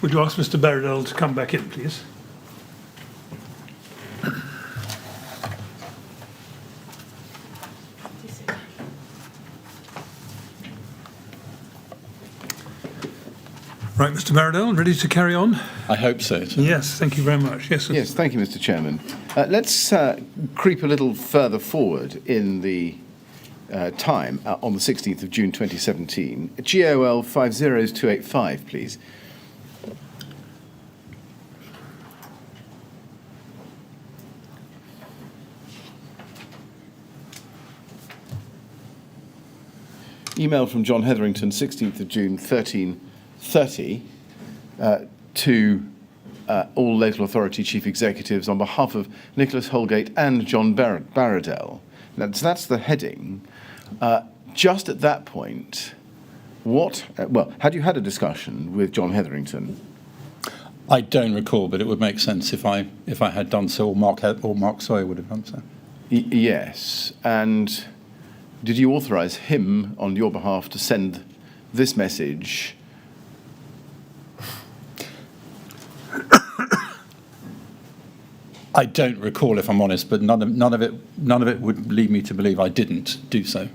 Would you ask Mr. Barradell to come back in, please? Right, Mr. Barradell, ready to carry on? I hope so. Yes, thank you very much. Yes, Yes, thank you, Mr. Chairman. Let's creep a little further forward in the time on the 16th of June 2017. GOL 50285, please. Email from John Hetherington, 16th of June 1330, to all local authority chief executives on behalf of Nicholas Holgate and Jorn Barradell. Now, so that's the heading. Just at that point, had you had a discussion with John Hetherington? I don't recall, but it would make sense if I had done so, or Mark Sawyer would have done so. Yes, and did you authorise him on your behalf to send this message? I don't recall, if I'm honest, but none of it would lead me to believe I didn't do so.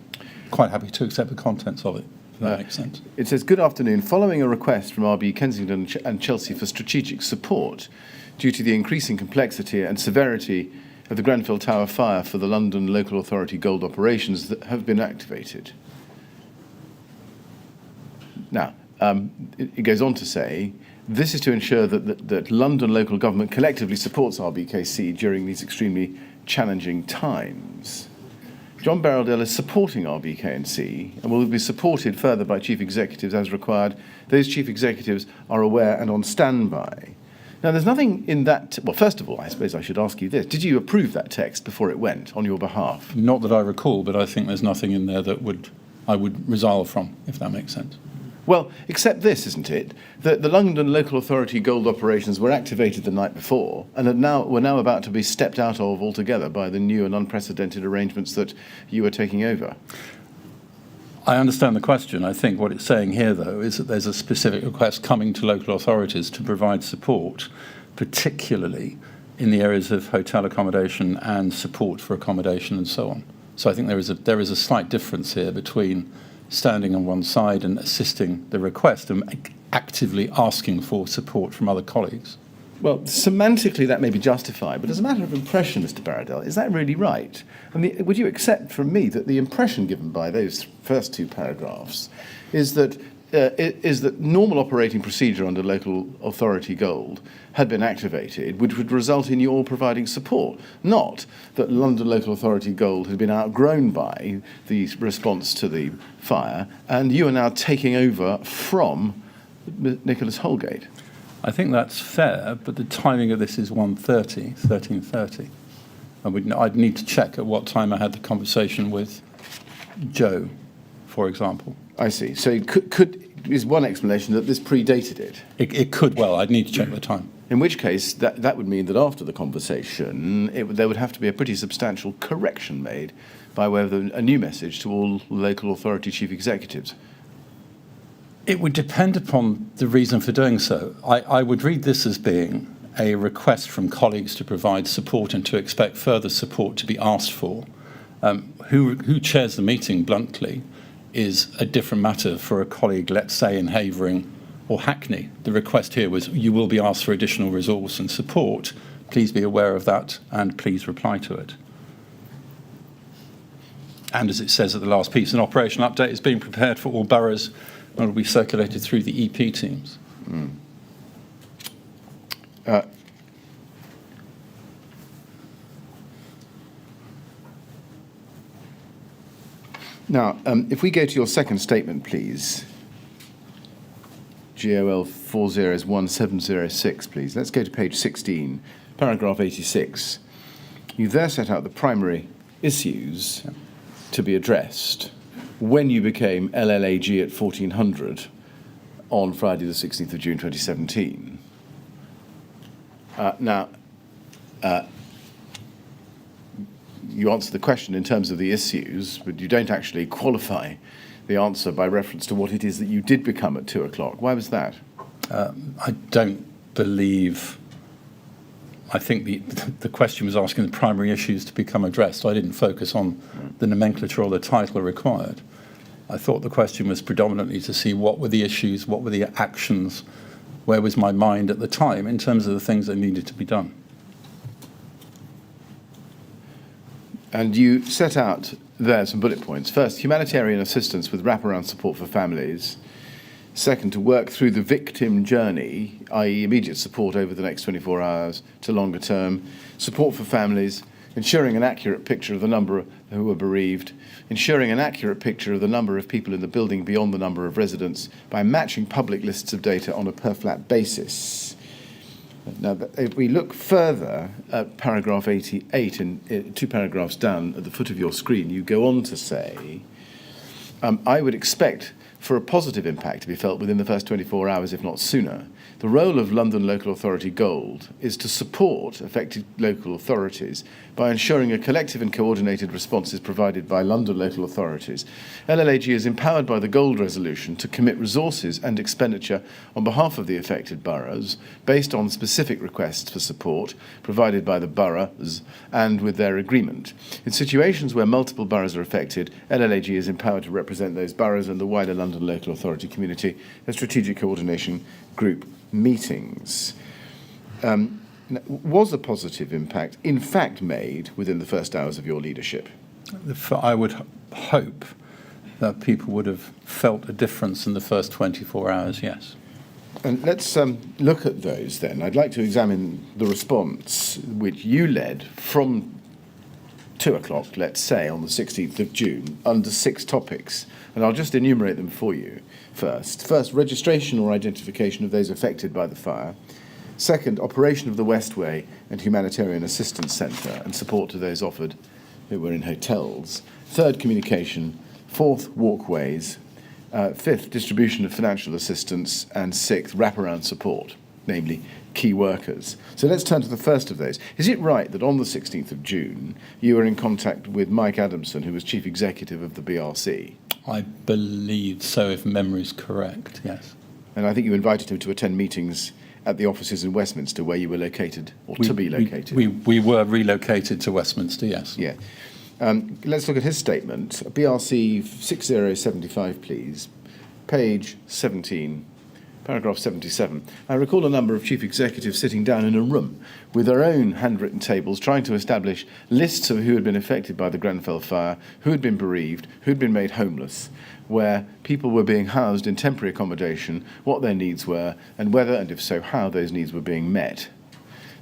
Quite happy to accept the contents of it, if that makes sense. It says, good afternoon. Following a request from RB Kensington and Chelsea for strategic support due to the increasing complexity and severity of the Grenfell Tower fire for the London Local Authority gold operations that have been activated. Now, it goes on to say, this is to ensure that London local government collectively supports RBKC during these extremely challenging times. Jorn Barradell is supporting RBKC and will be supported further by chief executives as required. Those chief executives are aware and on standby. Now, there's nothing in that. Well, first of all, I suppose I should ask you this. Did you approve that text before it went on your behalf? Not that I recall, but I think there's nothing in there that I would resolve from, if that makes sense. Well, except this, isn't it? The London Local Authority gold operations were activated the night before and were now about to be stepped out of altogether by the new and unprecedented arrangements that you were taking over. I understand the question. I think what it's saying here, though, is that there's a specific request coming to local authorities to provide support, particularly in the areas of hotel accommodation and support for accommodation and so on. So I think there is a slight difference here between standing on one side and assisting the request and actively asking for support from other colleagues. Well, semantically that may be justified, but as a matter of impression, Mr. Barradell, is that really right? I mean, would you accept from me that the impression given by those first two paragraphs is that normal operating procedure under local authority gold had been activated, which would result in you all providing support, not that London Local Authority gold had been outgrown by the response to the fire, and you are now taking over from Nicholas Holgate? I think that's fair, but the timing of this is 13:30. I'd need to check at what time I had the conversation with Joe, for example. I see. So is one explanation that this predated it? It could well. I'd need to check the time. In which case, that would mean that after the conversation, there would have to be a pretty substantial correction made by way of a new message to all local authority chief executives. It would depend upon the reason for doing so. I would read this as being a request from colleagues to provide support and to expect further support to be asked for. Who chairs the meeting, bluntly, is a different matter for a colleague, let's say, in Havering or Hackney. The request here was, you will be asked for additional resource and support. Please be aware of that and please reply to it. And as it says at the last piece, an operational update is being prepared for all boroughs and will be circulated through the EP teams. Now, if we go to your second statement, please, GOL 401706, please. Let's go to page 16, paragraph 86. You there set out the primary issues to be addressed when you became LLAG at 1400 on Friday the 16th of June 2017. You answer the question in terms of the issues, but you don't actually qualify the answer by reference to what it is that you did become at 2 o'clock. Why was that? I don't believe. I think the question was asking the primary issues to become addressed. I didn't focus on the nomenclature or the title required. I thought the question was predominantly to see what were the issues, what were the actions, where was my mind at the time in terms of the things that needed to be done. And you set out there some bullet points. First, humanitarian assistance with wraparound support for families. Second, to work through the victim journey, i.e. immediate support over the next 24 hours to longer term, support for families, ensuring an accurate picture of the number who are bereaved, ensuring an accurate picture of the number of people in the building beyond the number of residents by matching public lists of data on a per-flat basis. Now, if we look further at paragraph 88, in 2 paragraphs down at the foot of your screen, you go on to say, I would expect for a positive impact to be felt within the first 24 hours, if not sooner. The role of London Local Authority Gold is to support affected local authorities by ensuring a collective and coordinated response is provided by London local authorities. LLAG is empowered by the Gold Resolution to commit resources and expenditure on behalf of the affected boroughs based on specific requests for support provided by the boroughs and with their agreement. In situations where multiple boroughs are affected, LLAG is empowered to represent those boroughs and the wider London local authority community at strategic coordination group meetings. Was a positive impact in fact made within the first hours of your leadership? I would hope that people would have felt a difference in the first 24 hours, yes. And let's look at those then. I'd like to examine the response which you led from 2 o'clock, let's say, on the 16th of June, under 6 topics. And I'll just enumerate them for you first. First, registration or identification of those affected by the fire. Second, operation of the Westway and Humanitarian Assistance Centre and support to those offered who were in hotels. Third, communication. Fourth, walkways. Fifth, distribution of financial assistance. And sixth, wraparound support, namely key workers. So let's turn to the first of those. Is it right that on the 16th of June you were in contact with Mike Adamson, who was Chief Executive of the BRC? I believe so, if memory is correct, yes. And I think you invited him to attend meetings at the offices in Westminster where you were located, or to be located. We were relocated to Westminster, yes. Yeah. Let's look at his statement. BRC 6075, please. Page 17, paragraph 77. I recall a number of chief executives sitting down in a room with their own handwritten tables trying to establish lists of who had been affected by the Grenfell fire, who had been bereaved, who had been made homeless, where people were being housed in temporary accommodation, what their needs were, and whether, and if so, how those needs were being met.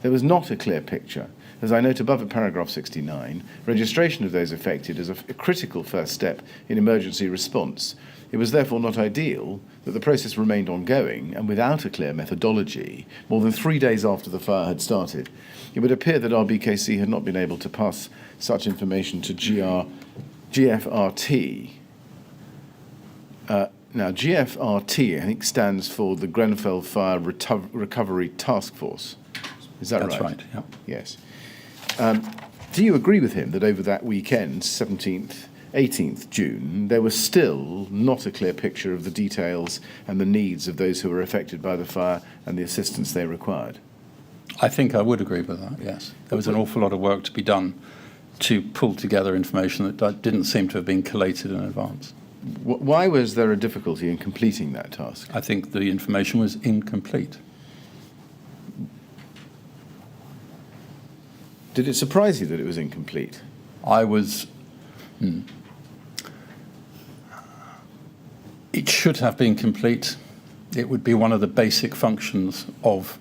There was not a clear picture. As I note above at paragraph 69, registration of those affected is a critical first step in emergency response. It was therefore not ideal that the process remained ongoing and without a clear methodology more than 3 days after the fire had started. It would appear that RBKC had not been able to pass such information to GFRT. Now, GFRT, I think, stands for the Grenfell Fire Recovery Task Force. Is that right? That's right, yeah. Yes. Do you agree with him that over that weekend, 17th, 18th June, there was still not a clear picture of the details and the needs of those who were affected by the fire and the assistance they required? I think I would agree with that, yes. There was an awful lot of work to be done to pull together information that didn't seem to have been collated in advance. Why was there a difficulty in completing that task? I think the information was incomplete. Did it surprise you that it was incomplete? I was... It should have been complete. It would be one of the basic functions of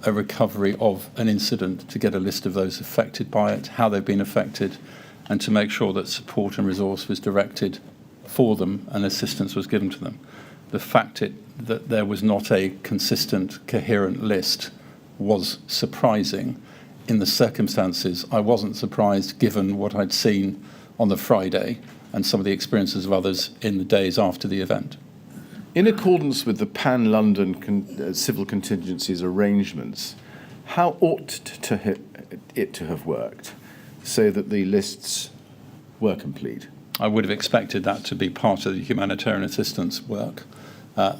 a recovery of an incident, to get a list of those affected by it, how they've been affected, and to make sure that support and resource was directed for them and assistance was given to them. The fact that there was not a consistent, coherent list was surprising. In the circumstances, I wasn't surprised given what I'd seen on the Friday and some of the experiences of others in the days after the event. In accordance with the Pan-London Civil Contingencies arrangements, how ought it to have worked so that the lists were complete? I would have expected that to be part of the humanitarian assistance work.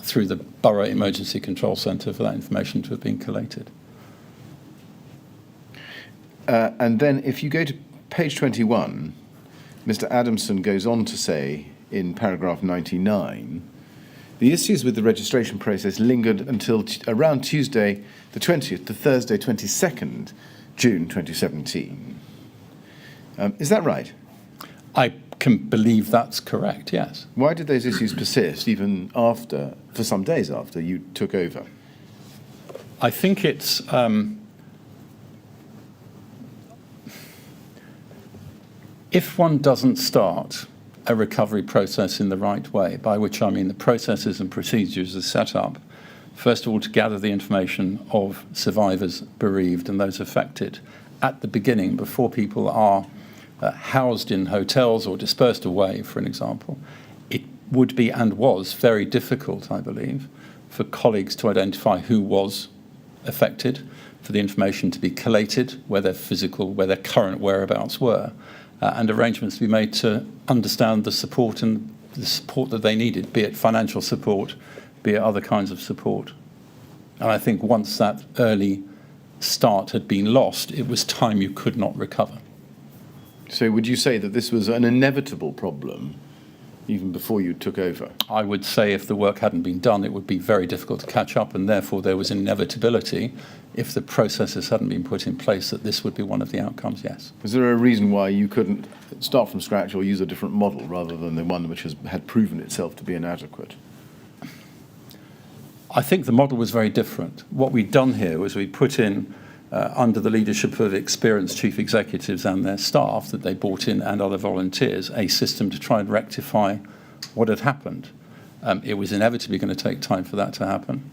through the Borough Emergency Control Centre for that information to have been collated. And then if you go to page 21, Mr. Adamson goes on to say in paragraph 99, the issues with the registration process lingered until around Tuesday the 20th to Thursday 22nd June 2017. Is that right? I can believe that's correct, yes. Why did those issues persist even after, for some days after you took over? I think it's if one doesn't start a recovery process in the right way, by which I mean the processes and procedures are set up, first of all, to gather the information of survivors, bereaved, and those affected at the beginning, before people are housed in hotels or dispersed away, for an example. It would be and was very difficult, I believe, for colleagues to identify who was affected, for the information to be collated, where their current whereabouts were, and arrangements to be made to understand the support and the support that they needed, be it financial support, be it other kinds of support. And I think once that early start had been lost, it was time you could not recover. So would you say that this was an inevitable problem even before you took over? I would say if the work hadn't been done, it would be very difficult to catch up, and therefore there was inevitability, if the processes hadn't been put in place, that this would be one of the outcomes, yes. Was there a reason why you couldn't start from scratch or use a different model rather than the one which had proven itself to be inadequate? I think the model was very different. What we'd done here was we put in, under the leadership of experienced chief executives and their staff that they brought in and other volunteers, a system to try and rectify what had happened. It was inevitably going to take time for that to happen,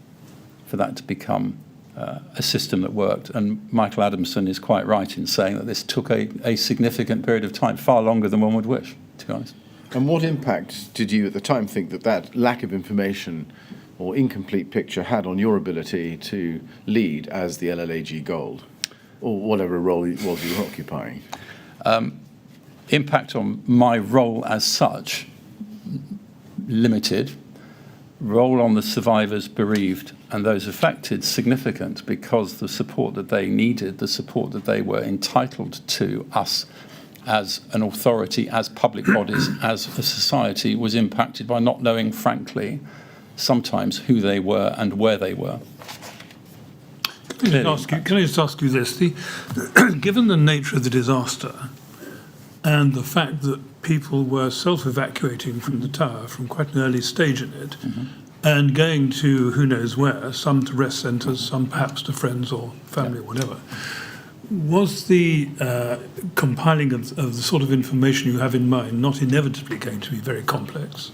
for that to become a system that worked. And Michael Adamson is quite right in saying that this took a significant period of time, far longer than one would wish, to be honest. And what impact did you at the time think that lack of information or incomplete picture had on your ability to lead as the LLAG Gold, or whatever role it was you were occupying? Impact on my role as such, limited. Role on the survivors, bereaved, and those affected, significant, because the support that they needed, the support that they were entitled to, us as an authority, as public bodies, as a society, was impacted by not knowing, frankly, sometimes who they were and where they were. Can I just ask you this? Given the nature of the disaster and the fact that people were self-evacuating from the tower from quite an early stage in it, and going to who knows where, some to rest centres, some perhaps to friends or family or whatever, was the compiling of the sort of information you have in mind not inevitably going to be very complex?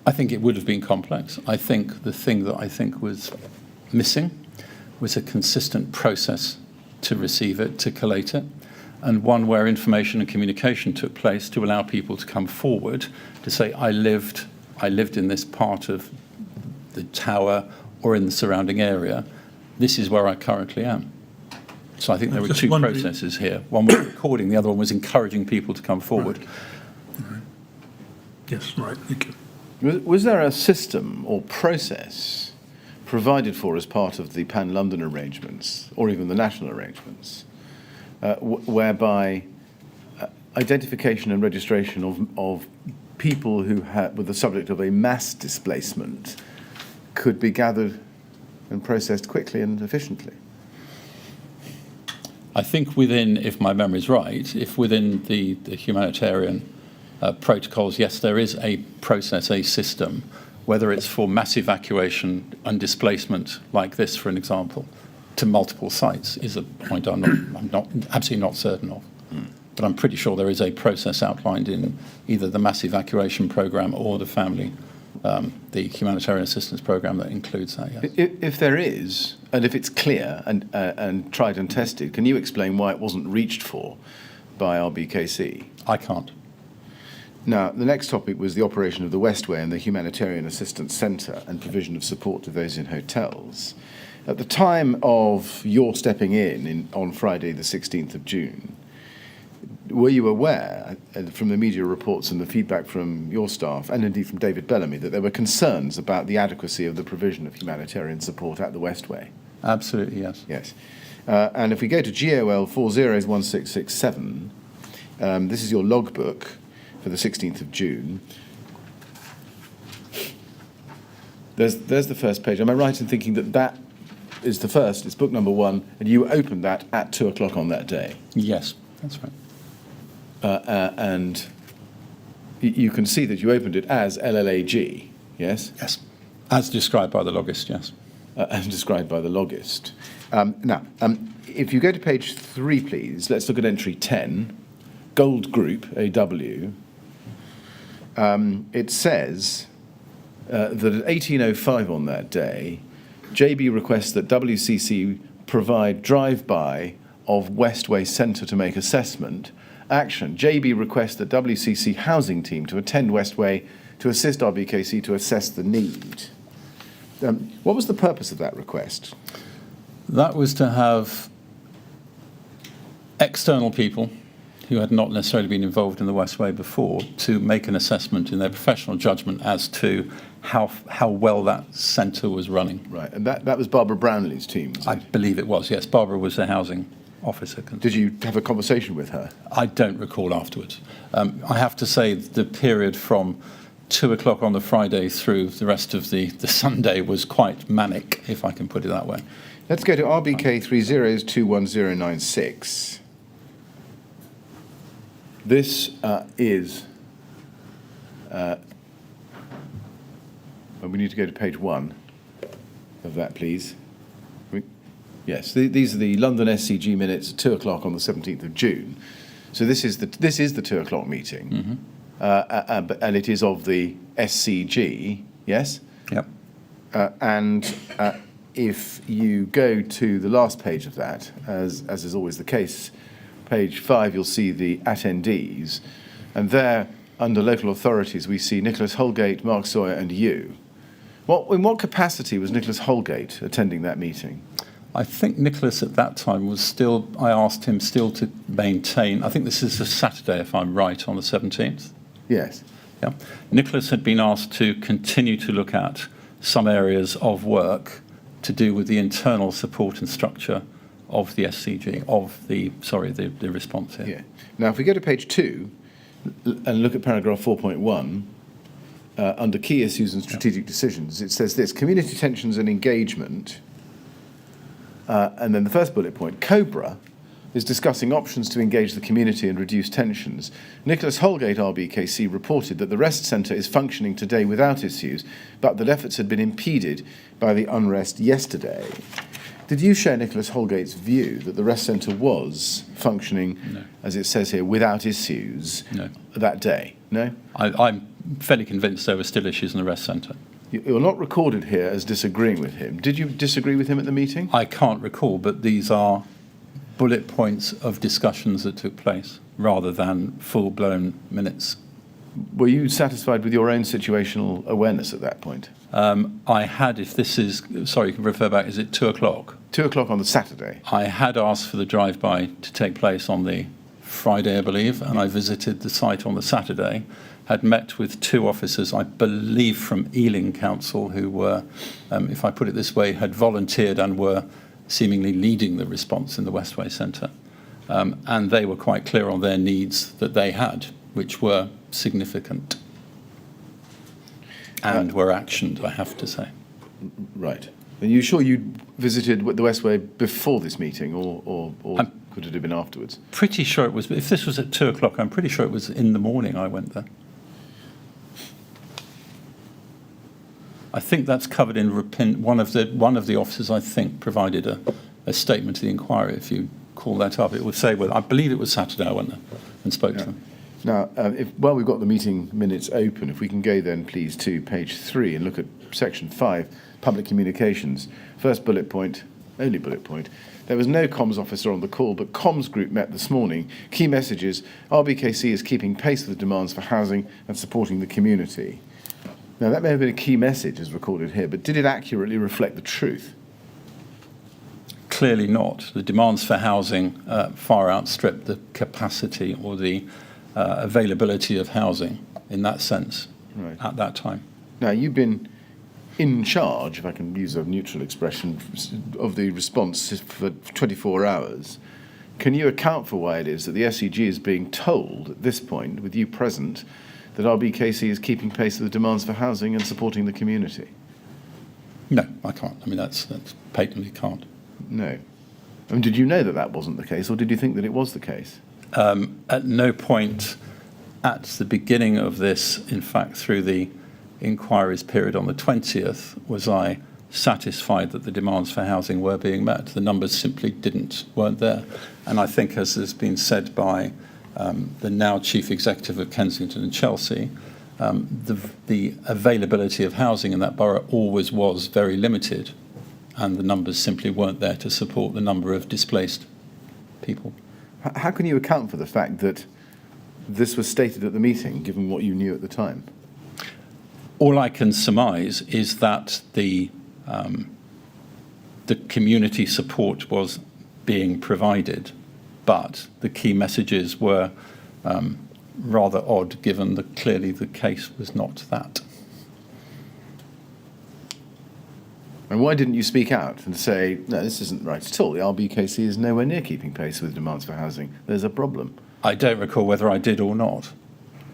I think it would have been complex. I think the thing that I think was missing was a consistent process to receive it, to collate it, and one where information and communication took place to allow people to come forward to say, I lived in this part of the tower or in the surrounding area. This is where I currently am. So I think there were two processes here. One was recording, the other one was encouraging people to come forward. Right. Yes, right, thank you. Was there a system or process provided for as part of the Pan-London arrangements, or even the national arrangements, whereby identification and registration of people who were the subject of a mass displacement could be gathered and processed quickly and efficiently? I think within, if my memory is right, if within the humanitarian protocols, yes, there is a process, a system, whether it's for mass evacuation and displacement like this, for an example, to multiple sites, is a point I'm absolutely not certain of. But I'm pretty sure there is a process outlined in either the mass evacuation programme or the family, the humanitarian assistance programme that includes that, yes. If there is, and if it's clear and tried and tested, can you explain why it wasn't reached for by RBKC? I can't. Now, the next topic was the operation of the Westway and the Humanitarian Assistance Centre and provision of support to those in hotels. At the time of your stepping in on Friday, the 16th of June, were you aware, from the media reports and the feedback from your staff, and indeed from David Bellamy, that there were concerns about the adequacy of the provision of humanitarian support at the Westway? Absolutely, yes. Yes. And if we go to GOL 401667, this is your logbook for the 16th of June. There's the first page. Am I right in thinking that that is the first, it's book number 1, and you opened that at 2 o'clock on that day? Yes, that's right. And you can see that you opened it as LLAG, yes? Yes, as described by the logist, yes. As described by the logist. Now, if you go to page 3, please, let's look at entry 10, Gold Group, AW. It says that at 18:05 on that day, JB requests that WCC provide drive-by of Westway Centre to make assessment. Action, JB requests the WCC housing team to attend Westway to assist RBKC to assess the need. What was the purpose of that request? That was to have external people who had not necessarily been involved in the Westway before to make an assessment in their professional judgment as to how well that centre was running. Right, and that was Barbara Brownlee's team, was it? I believe it was, yes. Barbara was the housing officer. Did you have a conversation with her? I don't recall afterwards. I have to say the period from 2 o'clock on the Friday through the rest of the Sunday was quite manic, if I can put it that way. Let's go to RBK 30021096. This is... we need to go to page 1 of that, please. Yes, these are the London SCG minutes at 2 o'clock on the 17th of June. So this is the 2 o'clock meeting, and it is of the SCG, yes? Yep. And if you go to the last page of that, as is always the case, page 5, you'll see the attendees, and there, under local authorities, we see Nicholas Holgate, Mark Sawyer, and you. In what capacity was Nicholas Holgate attending that meeting? I think Nicholas at that time was still, I asked him still to maintain, I think this is a Saturday, if I'm right, on the 17th. Yes. Yeah. Nicholas had been asked to continue to look at some areas of work to do with the internal support and structure of the SCG, the response here. Yeah. Now, if we go to page 2 and look at paragraph 4.1, under key issues and strategic decisions, it says this: community tensions and engagement. And then the first bullet point, COBRA is discussing options to engage the community and reduce tensions. Nicholas Holgate, RBKC, reported that the rest centre is functioning today without issues, but that efforts had been impeded by the unrest yesterday. Did you share Nicholas Holgate's view that the rest centre was functioning, as it says here, without issues that day? No? I'm fairly convinced there were still issues in the rest centre. You're not recorded here as disagreeing with him. Did you disagree with him at the meeting? I can't recall, but these are bullet points of discussions that took place rather than full-blown minutes. Were you satisfied with your own situational awareness at that point? I had, if this is, sorry, you can refer back, is it 2 o'clock? 2 o'clock on the Saturday. I had asked for the drive-by to take place on the Friday, I believe, and I visited the site on the Saturday, had met with 2 officers, I believe from Ealing Council, who were, if I put it this way, had volunteered and were seemingly leading the response in the Westway Centre. And they were quite clear on their needs that they had, which were significant and were actioned, I have to say. Right. Are you sure you visited the Westway before this meeting, or could it have been afterwards? Pretty sure it was, if this was at 2 o'clock, I'm pretty sure it was in the morning I went there. I think that's covered in one of the officers, I think, provided a statement to the inquiry. If you call that up, it would say, well, I believe it was Saturday I went there and spoke to them. Now, while we've got the meeting minutes open, if we can go then, please, to page 3 and look at section 5, public communications. First bullet point, only bullet point. There was no comms officer on the call, but comms group met this morning. Key messages: RBKC is keeping pace with the demands for housing and supporting the community. Now, that may have been a key message as recorded here, but did it accurately reflect the truth? clearly not. The demands for housing far outstrip the capacity or the availability of housing in that sense at that time. Now, you've been in charge, if I can use a neutral expression, of the response for 24 hours. Can you account for why it is that the SEG is being told at this point, with you present, that RBKC is keeping pace with the demands for housing and supporting the community? No, I can't. I mean, that's patently can't. No. I mean, did you know that that wasn't the case, or did you think that it was the case? At no point at the beginning of this, in fact, through the inquiries period on the 20th, was I satisfied that the demands for housing were being met. The numbers simply weren't there. And I think, as has been said by the now Chief Executive of Kensington and Chelsea, the availability of housing in that borough always was very limited, and the numbers simply weren't there to support the number of displaced people. How can you account for the fact that this was stated at the meeting, given what you knew at the time? All I can surmise is that the community support was being provided, but the key messages were rather odd, given that clearly the case was not that. And why didn't you speak out and say, no, this isn't right at all? The RBKC is nowhere near keeping pace with demands for housing. There's a problem. I don't recall whether I did or not.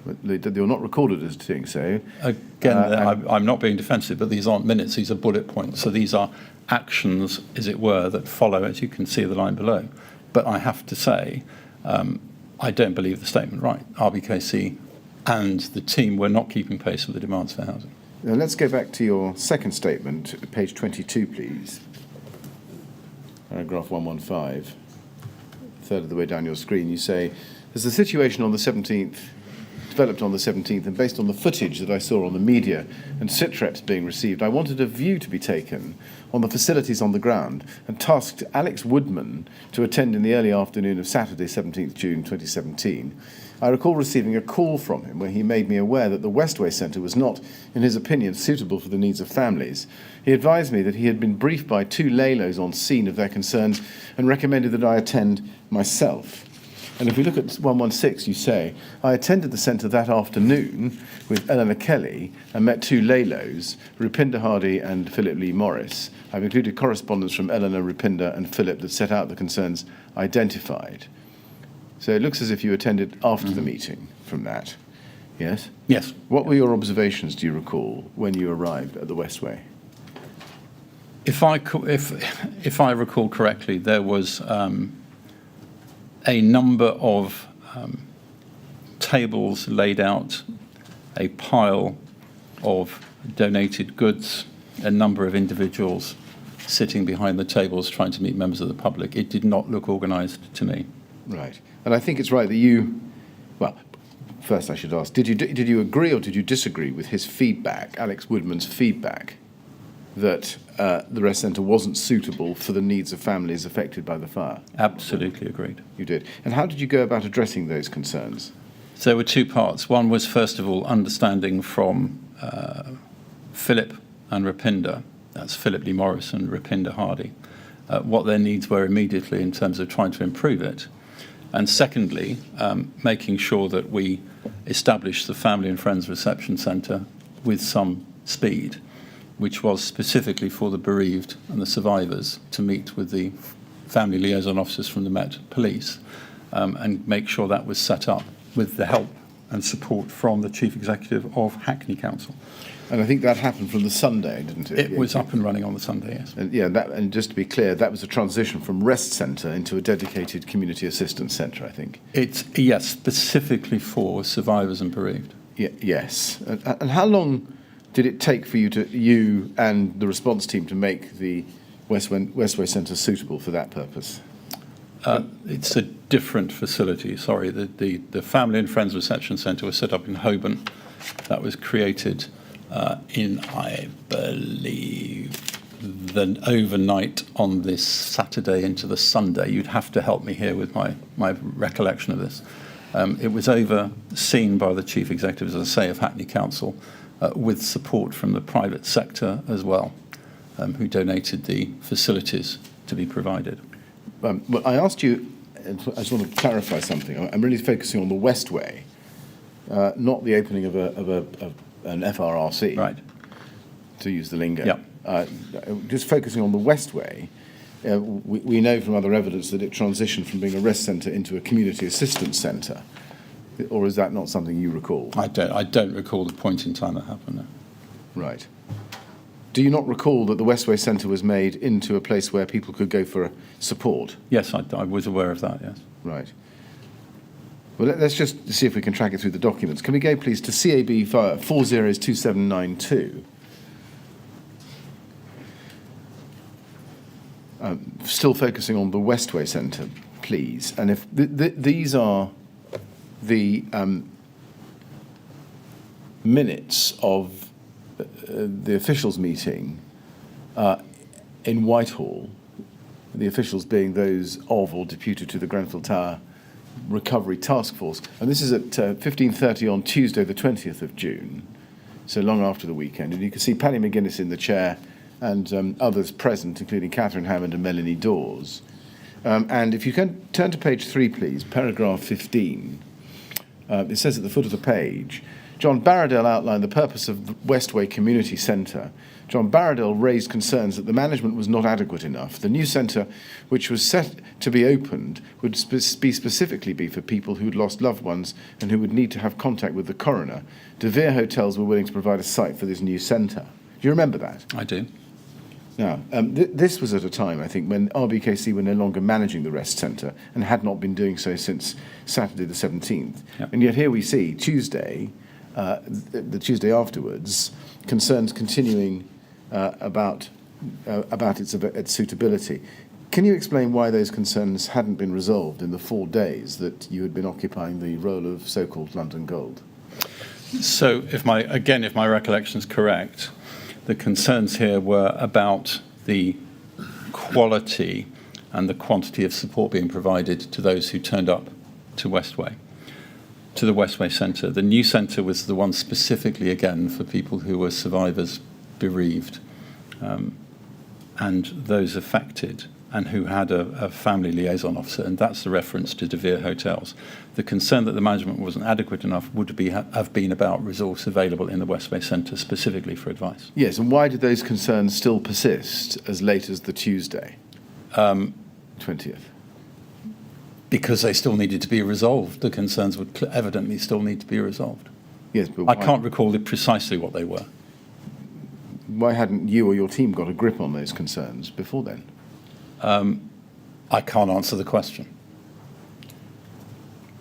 But you're not recorded as doing so. Again, I'm not being defensive, but these aren't minutes, these are bullet points. So these are actions, as it were, that follow, as you can see the line below. But I have to say, I don't believe the statement right. RBKC and the team were not keeping pace with the demands for housing. Now let's go back to your second statement, page 22, please. Paragraph 115, third of the way down your screen. You say, as the situation on the 17th developed on the 17th, and based on the footage that I saw on the media and SITREPs being received, I wanted a view to be taken on the facilities on the ground and tasked Alex Woodman to attend in the early afternoon of Saturday, 17th June 2017. I recall receiving a call from him where he made me aware that the Westway Centre was not, in his opinion, suitable for the needs of families. He advised me that he had been briefed by 2 LALOs on scene of their concerns and recommended that I attend myself. And if we look at 116, you say, I attended the centre that afternoon with Eleanor Kelly and met 2 LALOs, Rupinder Hardy and Philip Lee Morris. I've included correspondence from Eleanor, Rupinder and Philip that set out the concerns identified. So it looks as if you attended after the meeting from that, yes? Yes. What were your observations, do you recall, when you arrived at the Westway? If I recall correctly, there was a number of tables laid out, a pile of donated goods, a number of individuals sitting behind the tables trying to meet members of the public. It did not look organised to me. Right. And I think it's right that you, well, first I should ask, did you agree or did you disagree with his feedback, Alex Woodman's feedback, that the rest centre wasn't suitable for the needs of families affected by the fire? Absolutely agreed. You did. And how did you go about addressing those concerns? So there were 2 parts. One was, first of all, understanding from Philip and Rupinder, that's Philip Lee Morris and Rupinder Hardy, what their needs were immediately in terms of trying to improve it. And secondly, making sure that we establish the Family and Friends Reception Centre with some speed, which was specifically for the bereaved and the survivors to meet with the family liaison officers from the Met Police and make sure that was set up with the help and support from the Chief Executive of Hackney Council. And I think that happened from the Sunday, didn't it? It was up and running on the Sunday, yes. And, yeah, and just to be clear, that was a transition from rest centre into a dedicated community assistance centre, I think. It's, yes, specifically for survivors and bereaved. Yes. And how long did it take for you and the response team to make the Westway Centre suitable for that purpose? It's a different facility, sorry. The Family and Friends Reception Centre was set up in Holborn. That was created in, I believe, the overnight on this Saturday into the Sunday. You'd have to help me here with my recollection of this. It was overseen by the Chief Executive, as I say, of Hackney Council, with support from the private sector as well, who donated the facilities to be provided. Well, I asked you, I just want to clarify something. I'm really focusing on the Westway, not the opening of an FRRC, Right. to use the lingo. Yeah. Just focusing on the Westway, we know from other evidence that it transitioned from being a rest centre into a community assistance centre. Or is that not something you recall? I don't recall the point in time that happened. No. Right. Do you not recall that the Westway Centre was made into a place where people could go for support? Yes, I was aware of that, yes. Right. Well, let's just see if we can track it through the documents. Can we go, please, to CAB 402792? Still focusing on the Westway Centre, please. And if these are the minutes of the officials' meeting in Whitehall, the officials being those of or deputed to the Grenfell Tower Recovery Task Force. And this is at 15:30 on Tuesday, the 20th of June, so long after the weekend. And you can see Paddy McGuinness in the chair and others present, including Catherine Hammond and Melanie Dawes. And if you can turn to page 3, please, paragraph 15. It says at the foot of the page, Jorn Barradell outlined the purpose of the Westway Community Centre. Jorn Barradell raised concerns that the management was not adequate enough. The new centre, which was set to be opened, would specifically be for people who had lost loved ones and who would need to have contact with the coroner. De Vere Hotels were willing to provide a site for this new centre. Do you remember that? I do. Now, this was at a time, I think, when RBKC were no longer managing the rest centre and had not been doing so since Saturday the 17th. Yep. And yet here we see Tuesday, the Tuesday afterwards, concerns continuing about its suitability. Can you explain why those concerns hadn't been resolved in the 4 days that you had been occupying the role of so-called London Gold? So, if my recollection is correct, the concerns here were about the quality and the quantity of support being provided to those who turned up to Westway, to the Westway Centre. The new centre was the one specifically, again, for people who were survivors, bereaved, and those affected, and who had a family liaison officer, and that's the reference to De Vere Hotels. The concern that the management wasn't adequate enough would have been about resource available in the Westway Centre specifically for advice. Yes, and why did those concerns still persist as late as the Tuesday, 20th? Because they still needed to be resolved. The concerns would evidently still need to be resolved. Yes, but I can't recall precisely what they were. Why hadn't you or your team got a grip on those concerns before then? I can't answer the question.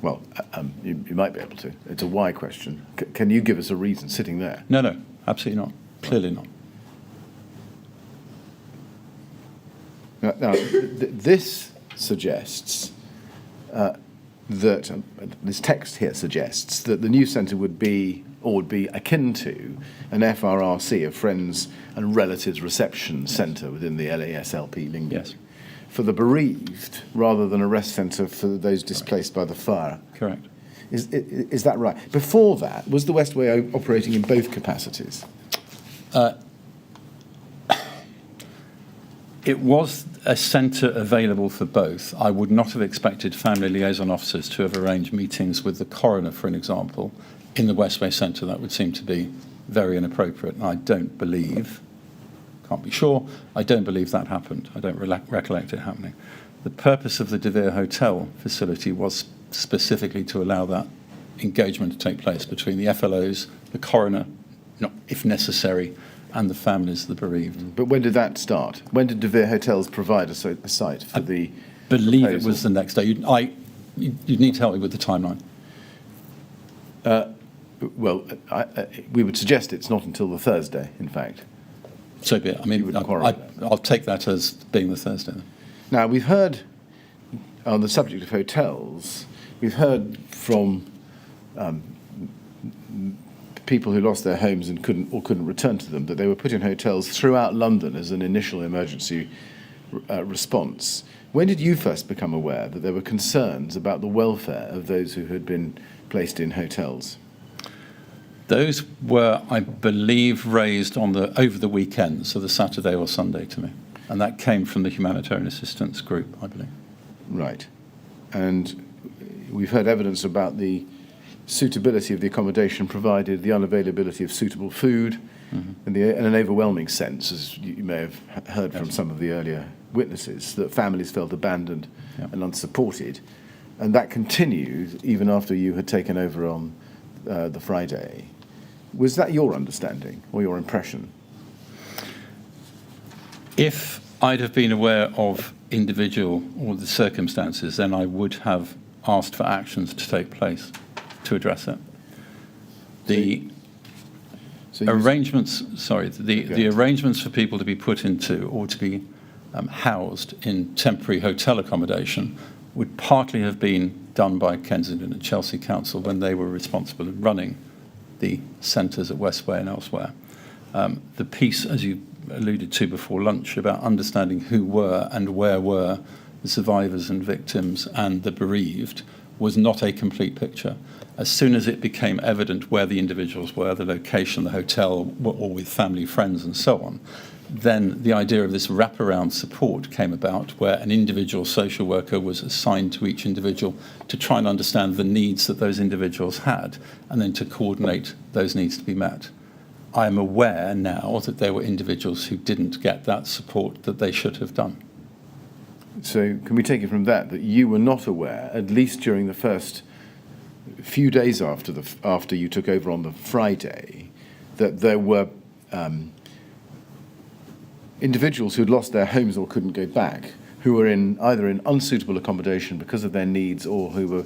Well, you might be able to. It's a why question. Can you give us a reason sitting there? No, absolutely not. Clearly not. Now this suggests that, this text here suggests that the new centre would be akin to an FRRC, a Friends and Relatives Reception Centre within the LASLP lingo. Yes. For the bereaved, rather than a rest centre for those displaced by the fire. Correct. Is that right? Before that, was the Westway operating in both capacities? It was a centre available for both. I would not have expected family liaison officers to have arranged meetings with the coroner, for an example, in the Westway Centre. That would seem to be very inappropriate, and I don't believe, can't be sure, I don't believe that happened. I don't recollect it happening. The purpose of the De Vere Hotel facility was specifically to allow that engagement to take place between the FLOs, the coroner, if necessary, and the families of the bereaved. But when did that start? When did De Vere Hotels provide a site for the believe proposal? It was the next day. You'd need to help me with the timeline. Well, we would suggest it's not until the Thursday, in fact. So be it. I mean, I'll take that as being the Thursday. Then. Now, we've heard, on the subject of hotels, we've heard from people who lost their homes and couldn't return to them, that they were put in hotels throughout London as an initial emergency response. When did you first become aware that there were concerns about the welfare of those who had been placed in hotels? Those were, I believe, raised over the weekend, so the Saturday or Sunday to me. And that came from the humanitarian assistance group, I believe. Right. And we've heard evidence about the suitability of the accommodation provided, the unavailability of suitable food, and an overwhelming sense, as you may have heard from some of the earlier witnesses, that families felt abandoned and unsupported. And that continued even after you had taken over on the Friday. Was that your understanding or your impression? If I'd have been aware of individual or the circumstances, then I would have asked for actions to take place to address it. The arrangements for people to be put into or to be housed in temporary hotel accommodation would partly have been done by Kensington and Chelsea Council when they were responsible in running the centres at Westway and elsewhere. The piece, as you alluded to before lunch, about understanding who were and where were the survivors and victims and the bereaved was not a complete picture. As soon as it became evident where the individuals were, the location, the hotel, or with family, friends, and so on, then the idea of this wraparound support came about, where an individual social worker was assigned to each individual to try and understand the needs that those individuals had, and then to coordinate those needs to be met. I am aware now that there were individuals who didn't get that support that they should have done. So can we take it from that you were not aware, at least during the first few days after you took over on the Friday, that there were individuals who'd lost their homes or couldn't go back, who were either in unsuitable accommodation because of their needs, or who were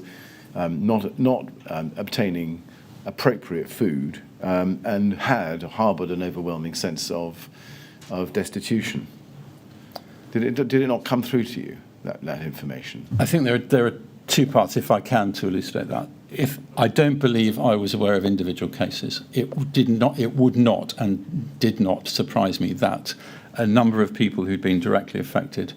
not obtaining appropriate food, and had harboured an overwhelming sense of destitution? Did it not come through to you, that information? I think there are two parts, if I can, to elucidate that. If I don't believe I was aware of individual cases, it would not and did not surprise me that a number of people who'd been directly affected,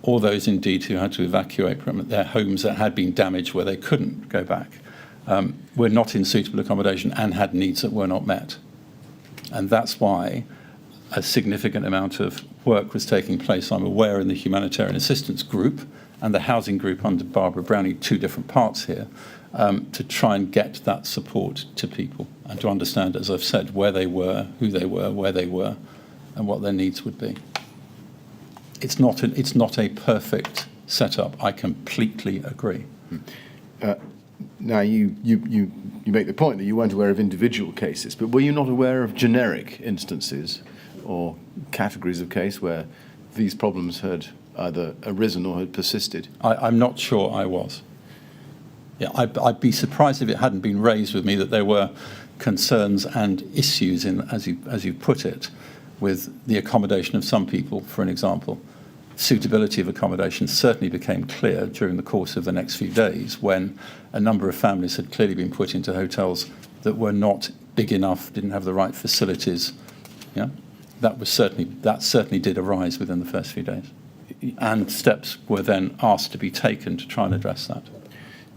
or those indeed who had to evacuate from their homes that had been damaged where they couldn't go back, were not in suitable accommodation and had needs that were not met. And that's why a significant amount of work was taking place, I'm aware, in the humanitarian assistance group and the housing group under Barbara Brownie, two different parts here, to try and get that support to people and to understand, as I've said, where they were, who they were, where they were, and what their needs would be. It's not a perfect setup. I completely agree. Now, you make the point that you weren't aware of individual cases, but were you not aware of generic instances or categories of case where these problems had either arisen or had persisted? I'm not sure I was. Yeah, I'd be surprised if it hadn't been raised with me that there were concerns and issues in, as you put it, with the accommodation of some people, for an example. Suitability of accommodation certainly became clear during the course of the next few days when a number of families had clearly been put into hotels that were not big enough, didn't have the right facilities. Yeah, that certainly did arise within the first few days. And steps were then asked to be taken to try and address that.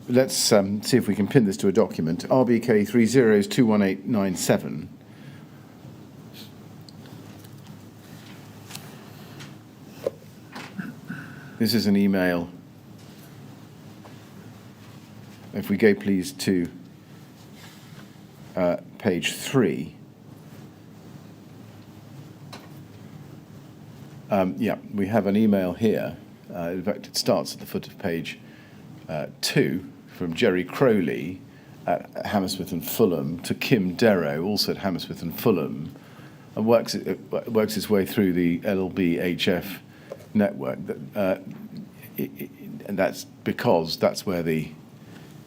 Let's see if we can pin this to a document. RBK 30's21897. This is an email. If we go, please, to page 3. We have an email here. In fact, it starts at the foot of page 2 from Jerry Crowley at Hammersmith and Fulham to Kim Darrow, also at Hammersmith and Fulham, and works its way through the LBHF network. And that's because that's where the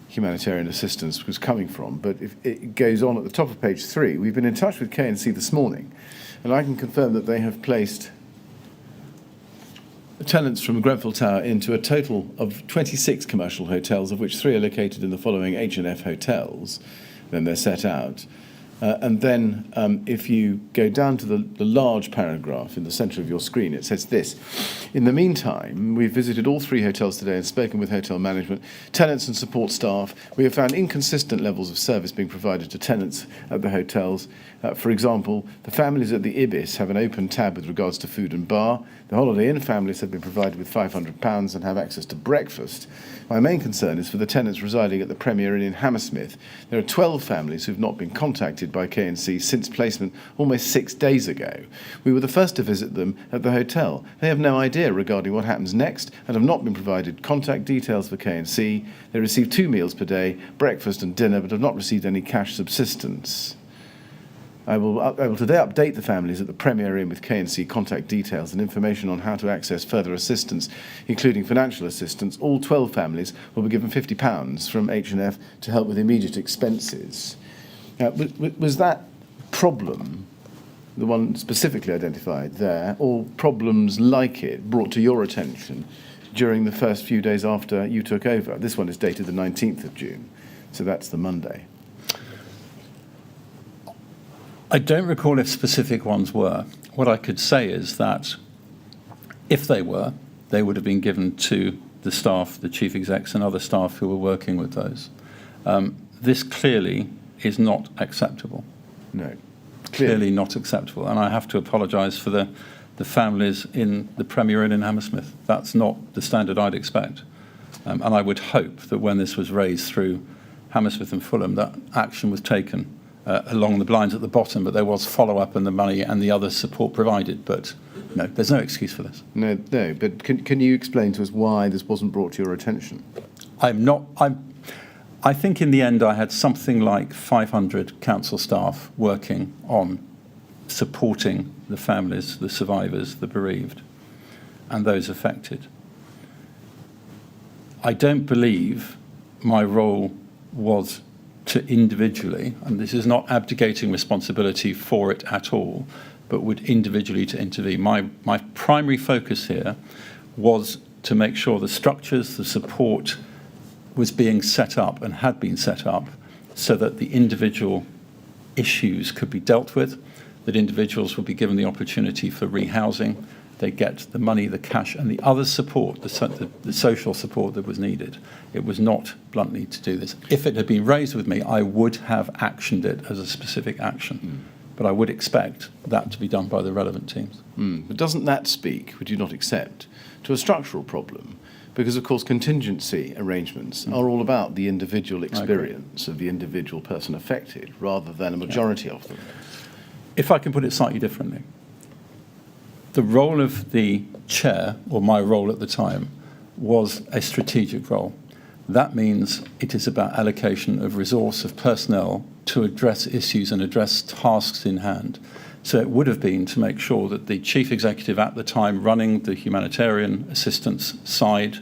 humanitarian assistance was coming from. But if it goes on at the top of page 3, we've been in touch with K&C this morning, and I can confirm that they have placed tenants from Grenfell Tower into a total of 26 commercial hotels, of which 3 are located in the following H&F hotels. Then they're set out. And then if you go down to the large paragraph in the centre of your screen, it says this: in the meantime, we've visited all 3 hotels today and spoken with hotel management, tenants and support staff. We have found inconsistent levels of service being provided to tenants at the hotels. For example, the families at the Ibis have an open tab with regards to food and bar. The Holiday Inn families have been provided with £500 and have access to breakfast. My main concern is for the tenants residing at the Premier Inn in Hammersmith. There are 12 families who have not been contacted by K&C since placement almost 6 days ago. We were the first to visit them at the hotel. They have no idea regarding what happens next and have not been provided contact details for K&C. They receive 2 meals per day, breakfast and dinner, but have not received any cash subsistence. I will today update the families at the Premier Inn with K&C contact details and information on how to access further assistance, including financial assistance. All 12 families will be given £50 from H&F to help with immediate expenses. Was that problem, the one specifically identified there, or problems like it brought to your attention during the first few days after you took over? This one is dated the 19th of June, so that's the Monday. I don't recall if specific ones were. What I could say is that if they were, they would have been given to the staff, the chief execs and other staff who were working with those. This clearly is not acceptable. No. Clearly not acceptable. And I have to apologise for the families in the Premier Inn in Hammersmith. That's not the standard I'd expect. And I would hope that when this was raised through Hammersmith and Fulham, that action was taken along the lines at the bottom, but there was follow-up and the money and the other support provided. But no, there's no excuse for this. No, but can you explain to us why this wasn't brought to your attention? I think in the end I had something like 500 council staff working on supporting the families, the survivors, the bereaved, and those affected. I don't believe my role was to individually, and this is not abdicating responsibility for it at all, but would individually to intervene. My primary focus here was to make sure the structures, the support was being set up and had been set up so that the individual issues could be dealt with, that individuals would be given the opportunity for rehousing, they get the money, the cash, and the other support, the social support that was needed. It was not bluntly to do this. If it had been raised with me, I would have actioned it as a specific action. But I would expect that to be done by the relevant teams. But doesn't that speak, would you not accept, to a structural problem? Because, of course, contingency arrangements are all about the individual experience of the individual person affected, rather than a majority of them. If I can put it slightly differently, the role of the chair, or my role at the time, was a strategic role. That means it is about allocation of resource, of personnel, to address issues and address tasks in hand. So it would have been to make sure that the chief executive at the time running the humanitarian assistance side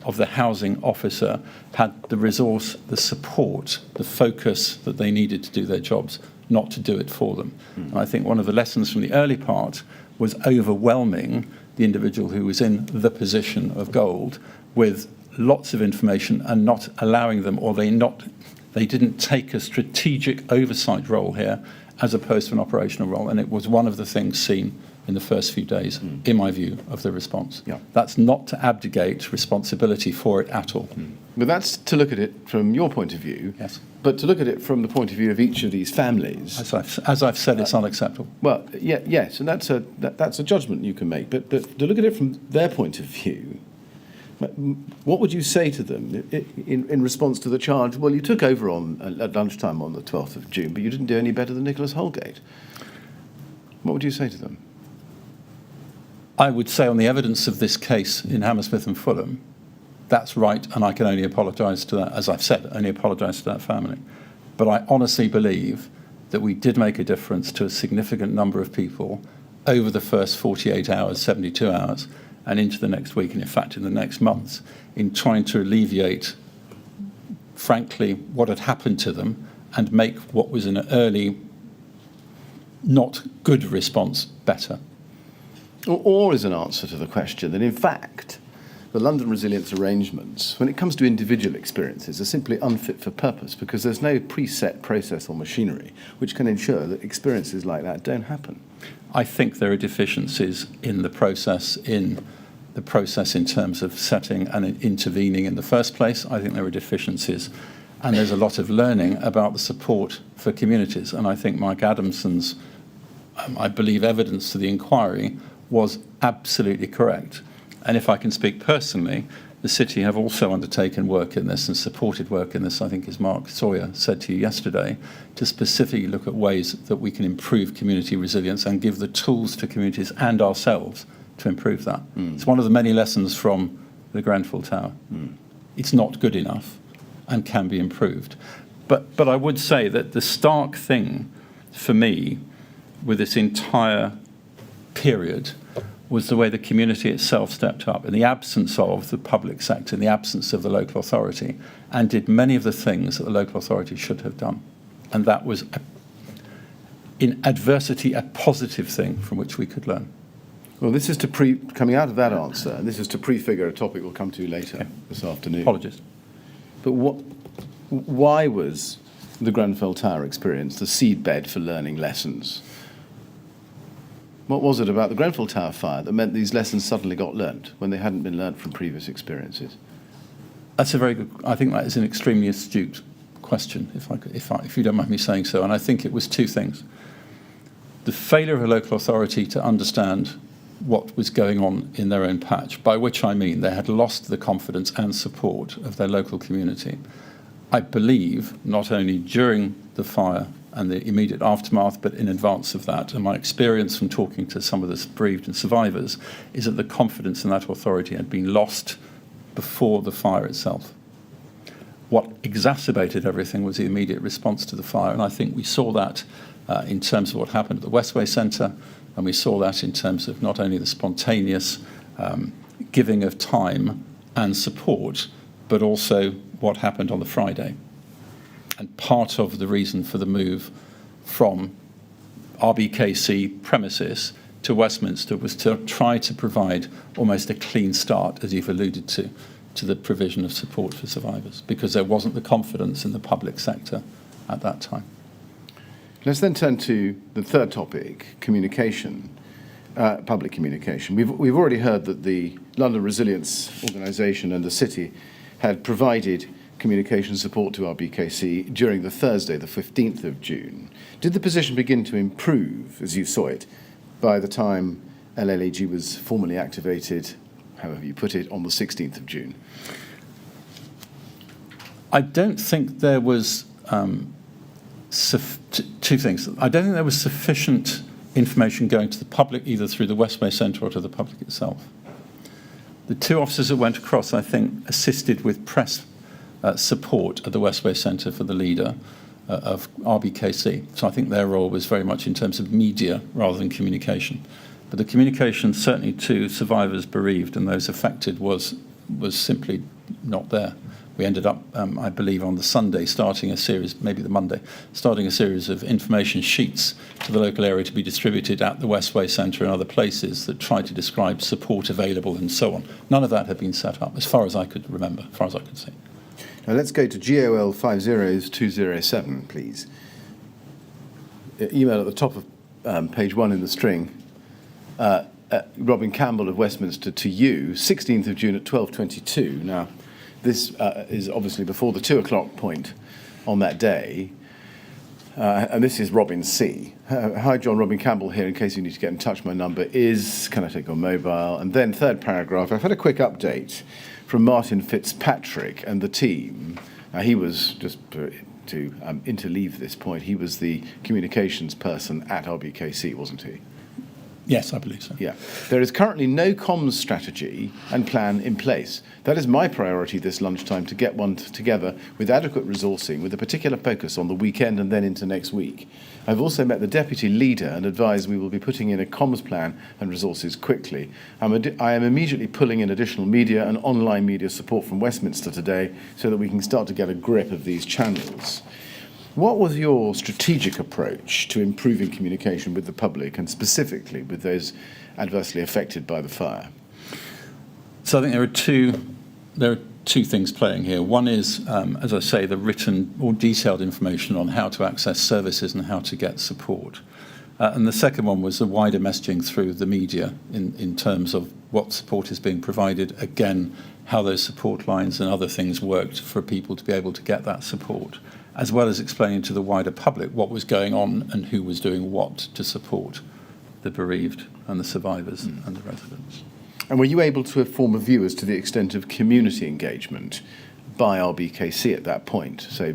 of the housing officer had the resource, the support, the focus that they needed to do their jobs, not to do it for them. And I think one of the lessons from the early part was overwhelming the individual who was in the position of gold with lots of information and not allowing them, or they didn't take a strategic oversight role here as opposed to an operational role. And it was one of the things seen in the first few days, in my view, of the response. Yeah. That's not to abdicate responsibility for it at all. But that's to look at it from your point of view. Yes. But to look at it from the point of view of each of these families. As I've said, it's unacceptable. Well, yes, and that's a judgment you can make. But to look at it from their point of view, what would you say to them in response to the charge? Well, you took over at lunchtime on the 12th of June, but you didn't do any better than Nicholas Holgate. What would you say to them? I would say on the evidence of this case in Hammersmith and Fulham, that's right, and I can only apologise to that, as I've said, only apologise to that family. But I honestly believe that we did make a difference to a significant number of people over the first 48 hours, 72 hours, and into the next week, and in fact in the next months, in trying to alleviate, frankly, what had happened to them and make what was an early, not good response better. Or is an answer to the question that, in fact, the London resilience arrangements, when it comes to individual experiences, are simply unfit for purpose because there's no preset process or machinery which can ensure that experiences like that don't happen. I think there are deficiencies in the process in terms of setting and intervening in the first place. I think there are deficiencies, and there's a lot of learning about the support for communities. And I think Mike Adamson's, I believe, evidence to the inquiry was absolutely correct. And if I can speak personally, the city have also undertaken work in this and supported work in this, I think as Mark Sawyer said to you yesterday, to specifically look at ways that we can improve community resilience and give the tools to communities and ourselves to improve that. It's one of the many lessons from the Grenfell Tower. It's not good enough and can be improved. But I would say that the stark thing for me with this entire period was the way the community itself stepped up in the absence of the public sector, in the absence of the local authority, and did many of the things that the local authority should have done. And that was, in adversity, a positive thing from which we could learn. Well, this is coming out of that answer, and this is to prefigure a topic we'll come to later this afternoon. Apologies. But why was the Grenfell Tower experience the seedbed for learning lessons? What was it about the Grenfell Tower fire that meant these lessons suddenly got learnt when they hadn't been learnt from previous experiences? That's a very good. I think that is an extremely astute question, if you don't mind me saying so. And I think it was two things: the failure of a local authority to understand what was going on in their own patch, by which I mean they had lost the confidence and support of their local community. I believe not only during the fire and the immediate aftermath, but in advance of that. And my experience from talking to some of the bereaved and survivors is that the confidence in that authority had been lost before the fire itself. What exacerbated everything was the immediate response to the fire, and I think we saw that in terms of what happened at the Westway Centre, and we saw that in terms of not only the spontaneous giving of time and support, but also what happened on the Friday. And part of the reason for the move from RBKC premises to Westminster was to try to provide almost a clean start, as you've alluded to the provision of support for survivors, because there wasn't the confidence in the public sector at that time. Let's then turn to the third topic, communication, public communication. We've already heard that the London Resilience Organisation and the city had provided communication support to RBKC during the Thursday, the 15th of June. Did the position begin to improve, as you saw it, by the time LLAG was formally activated, however you put it, on the 16th of June? I don't think there was two things. I don't think there was sufficient information going to the public, either through the Westway Centre or to the public itself. The two officers that went across, I think, assisted with press support at the Westway Centre for the leader of RBKC. So I think their role was very much in terms of media rather than communication. But the communication, certainly to survivors bereaved and those affected, was simply not there. We ended up, I believe, on the Sunday, starting a series, maybe the Monday, starting a series of information sheets to the local area to be distributed at the Westway Centre and other places that tried to describe support available and so on. None of that had been set up, as far as I could remember, as far as I could see. Now let's go to GOL 50207, please. Email at the top of page 1 in the string. Robin Campbell of Westminster to you, 16th of June at 12:22. Now, this is obviously before the 2 o'clock point on that day. And this is Robin C. Hi, John, Robin Campbell here. In case you need to get in touch, my number is, can I take your mobile? And then third paragraph, I've had a quick update from Martin Fitzpatrick and the team. He was, just to interleave this point, he was the communications person at RBKC, wasn't he? Yes, I believe so. Yeah. There is currently no comms strategy and plan in place. That is my priority this lunchtime, to get one together with adequate resourcing, with a particular focus on the weekend and then into next week. I've also met the deputy leader and advised we will be putting in a comms plan and resources quickly. I am immediately pulling in additional media and online media support from Westminster today so that we can start to get a grip of these channels. What was your strategic approach to improving communication with the public and specifically with those adversely affected by the fire? So I think there are two things playing here. One is, as I say, the written or detailed information on how to access services and how to get support. And the second one was the wider messaging through the media in terms of what support is being provided, again, how those support lines and other things worked for people to be able to get that support, as well as explaining to the wider public what was going on and who was doing what to support the bereaved and the survivors and the residents. And were you able to form a view as to the extent of community engagement by RBKC at that point, so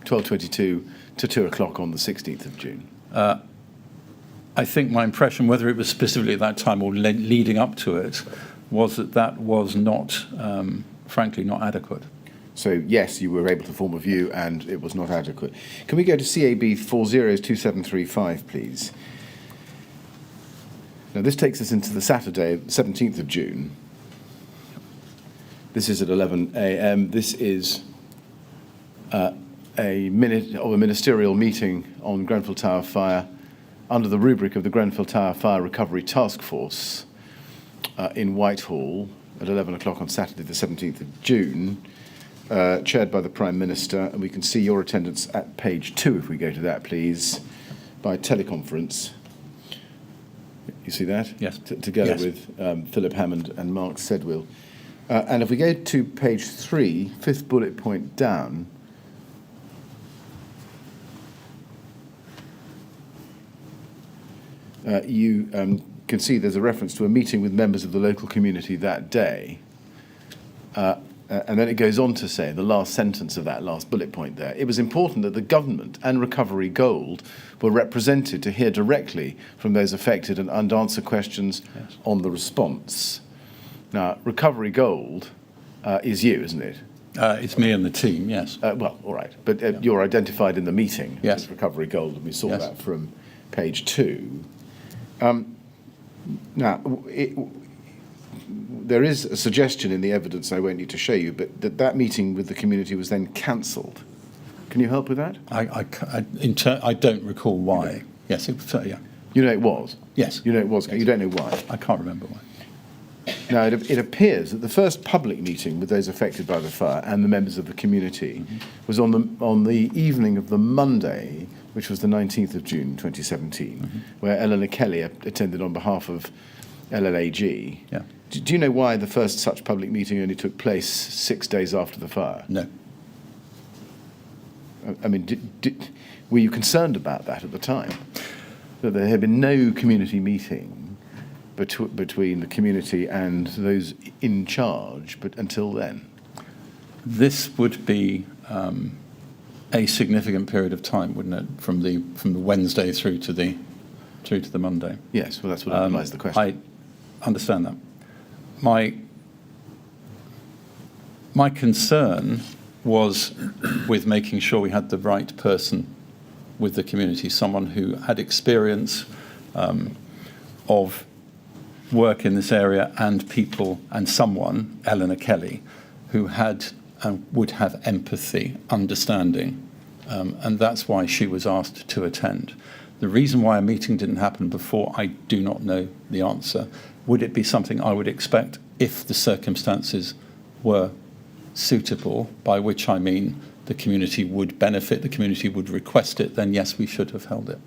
12:22 to 2 o'clock on the 16th of June? I think my impression, whether it was specifically at that time or leading up to it, was that was not, frankly, not adequate. So, yes, you were able to form a view and it was not adequate. Can we go to CAB 402735, please? Now, this takes us into the Saturday, 17th of June. This is at 11 a.m. This is a minute of a ministerial meeting on Grenfell Tower fire under the rubric of the Grenfell Tower Fire Recovery Task Force in Whitehall at 11 o'clock on Saturday, the 17th of June, chaired by the Prime Minister. And we can see your attendance at page 2, if we go to that, please, by teleconference. You see that? Yes. Together Yes. with Philip Hammond and Mark Sedwill. And if we go to page 3, fifth bullet point down, you can see there's a reference to a meeting with members of the local community that day. And then it goes on to say, the last sentence of that last bullet point there, it was important that the government and Recovery Gold were represented to hear directly from those affected and answer questions on the response. Now, Recovery Gold is you, isn't it? It's me and the team, yes. Well, all right. But you're identified in the meeting Yes. as Recovery Gold, and we saw Yes. that from page 2. Now, there is a suggestion in the evidence I won't need to show you, but that meeting with the community was then cancelled. Can you help with that? I don't recall why. Yes, yeah. You know it was? Yes. You know it was. Yes. You don't know why? I can't remember why. Now, it appears that the first public meeting with those affected by the fire and the members of the community was on the evening of the Monday, which was the 19th of June 2017, where Eleanor Kelly attended on behalf of LLAG. Yeah. Do you know why the first such public meeting only took place 6 days after the fire? No. I mean, were you concerned about that at the time? That there had been no community meeting between the community and those in charge, but until then? This would be a significant period of time, wouldn't it, from the Wednesday through to the Monday? Yes, well, that's what underlies the question. I understand that. My concern was with making sure we had the right person with the community, someone who had experience of work in this area and people, and someone, Eleanor Kelly, who had and would have empathy, understanding, and that's why she was asked to attend. The reason why a meeting didn't happen before, I do not know the answer. Would it be something I would expect if the circumstances were suitable, by which I mean the community would benefit, the community would request it, then yes, we should have held it.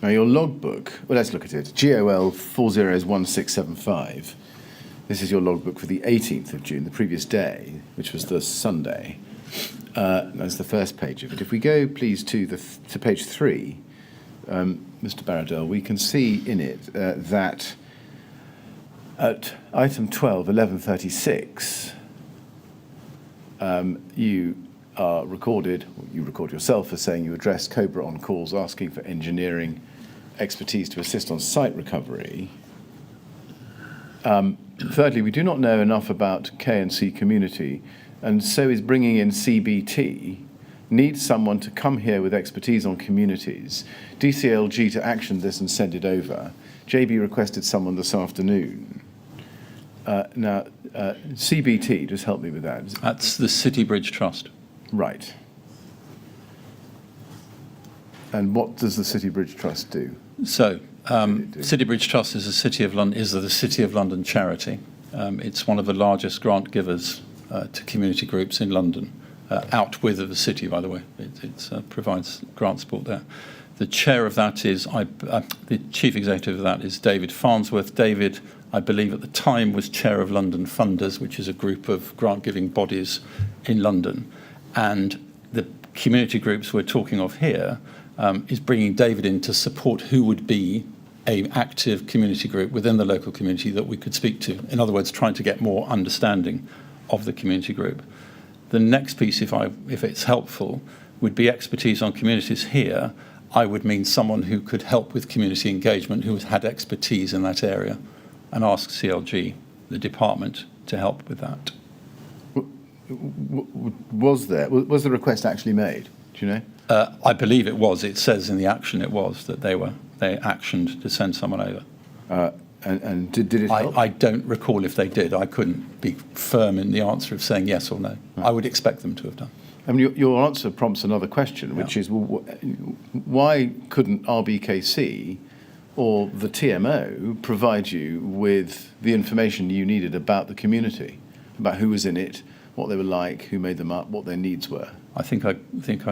Now, your logbook, well, let's look at it. GOL 401675. This is your logbook for the 18th of June, the previous day, which was the Sunday. That's the first page of it. If we go, please, to page 3, Mr. Barradell, we can see in it that at item 12, 1136, you record yourself as saying you addressed Cobra on calls asking for engineering expertise to assist on site recovery. Thirdly, we do not know enough about K&C community, and so is bringing in CBT needs someone to come here with expertise on communities, DCLG to action this and send it over. JB requested someone this afternoon. Now, CBT, just help me with that. That's the City Bridge Trust. Right. And what does the City Bridge Trust do? So, City Bridge Trust is the City of London charity. It's one of the largest grant givers to community groups in London, out with the city, by the way. It provides grant support there. The chair of that is, the chief executive of that is David Farnsworth. David, I believe at the time, was chair of London Funders, which is a group of grant-giving bodies in London. And the community groups we're talking of here is bringing David in to support who would be an active community group within the local community that we could speak to. In other words, trying to get more understanding of the community group. The next piece, if it's helpful, would be expertise on communities here. I would mean someone who could help with community engagement, who has had expertise in that area, and ask CLG, the department, to help with that. Was the request actually made? Do you know? I believe it was. It says in the action it was that they actioned to send someone over. And did it help? I don't recall if they did. I couldn't be firm in the answer of saying yes or no. Right. I would expect them to have done. I mean, your answer prompts another question, which is, well, why couldn't RBKC or the TMO provide you with the information you needed about the community, about who was in it, what they were like, who made them up, what their needs were? I think I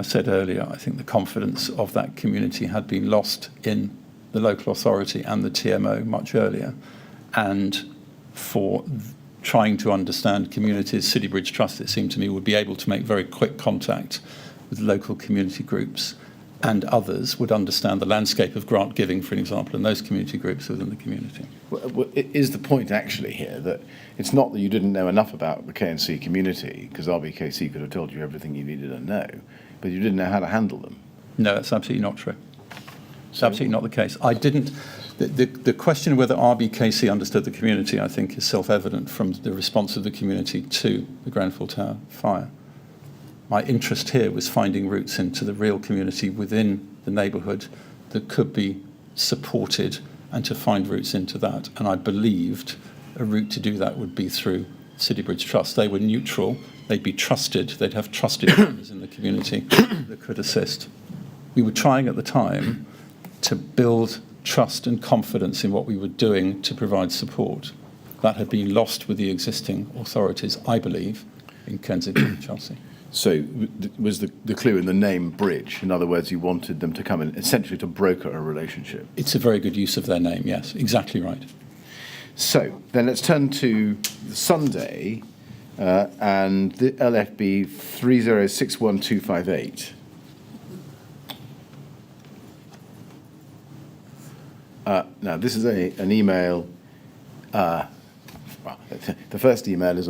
said earlier, I think the confidence of that community had been lost in the local authority and the TMO much earlier. And for trying to understand communities, City Bridge Trust, it seemed to me, would be able to make very quick contact with local community groups, and others would understand the landscape of grant giving, for example, and those community groups within the community. Well, is the point actually here that it's not that you didn't know enough about the KNC community, because RBKC could have told you everything you needed to know, but you didn't know how to handle them? No, that's absolutely not true. It's absolutely not the case. I didn't. The question whether RBKC understood the community, I think, is self-evident from the response of the community to the Grenfell Tower fire. My interest here was finding routes into the real community within the neighbourhood that could be supported, and to find routes into that. And I believed a route to do that would be through City Bridge Trust. They were neutral, they'd be trusted, they'd have trusted members in the community that could assist. We were trying at the time to build trust and confidence in what we were doing to provide support. That had been lost with the existing authorities, I believe, in Kensington and Chelsea. So was the clue in the name Bridge? In other words, you wanted them to come in essentially to broker a relationship? It's a very good use of their name, yes, exactly right. So then let's turn to Sunday and the LFB 3061258. Now, this is an email. Well, the first email is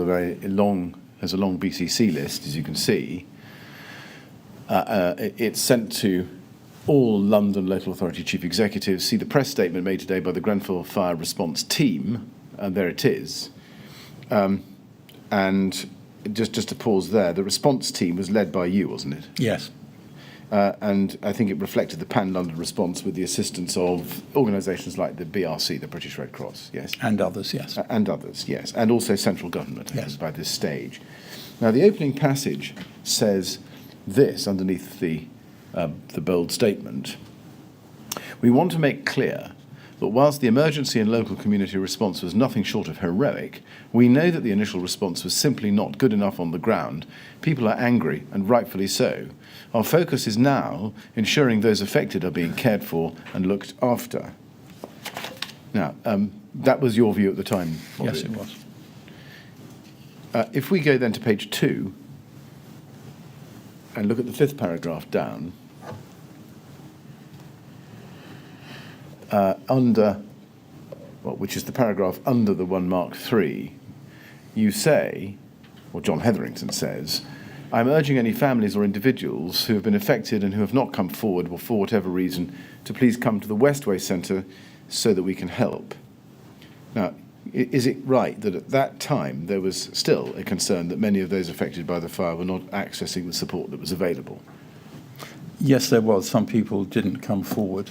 has a long BCC list, as you can see. It's sent to all London local authority chief executives. See the press statement made today by the Grenfell Fire Response Team, and there it is. And just to pause there, the response team was led by you, wasn't it? Yes. And I think it reflected the pan-London response with the assistance of organisations like the BRC, the British Red Cross, yes? And others, yes. And others, yes. And also central government, yes, by this stage. Now, the opening passage says this underneath the bold statement. We want to make clear that whilst the emergency and local community response was nothing short of heroic, we know that the initial response was simply not good enough on the ground. People are angry, and rightfully so. Our focus is now ensuring those affected are being cared for and looked after. Now, that was your view at the time, Yes, it was. If we go then to page 2 and look at the 5th paragraph down, which is the paragraph under the one marked 3, you say, or John Hetherington says, I'm urging any families or individuals who have been affected and who have not come forward, or for whatever reason, to please come to the Westway Centre so that we can help. Now, is it right that at that time there was still a concern that many of those affected by the fire were not accessing the support that was available? Yes, there was. Some people didn't come forward,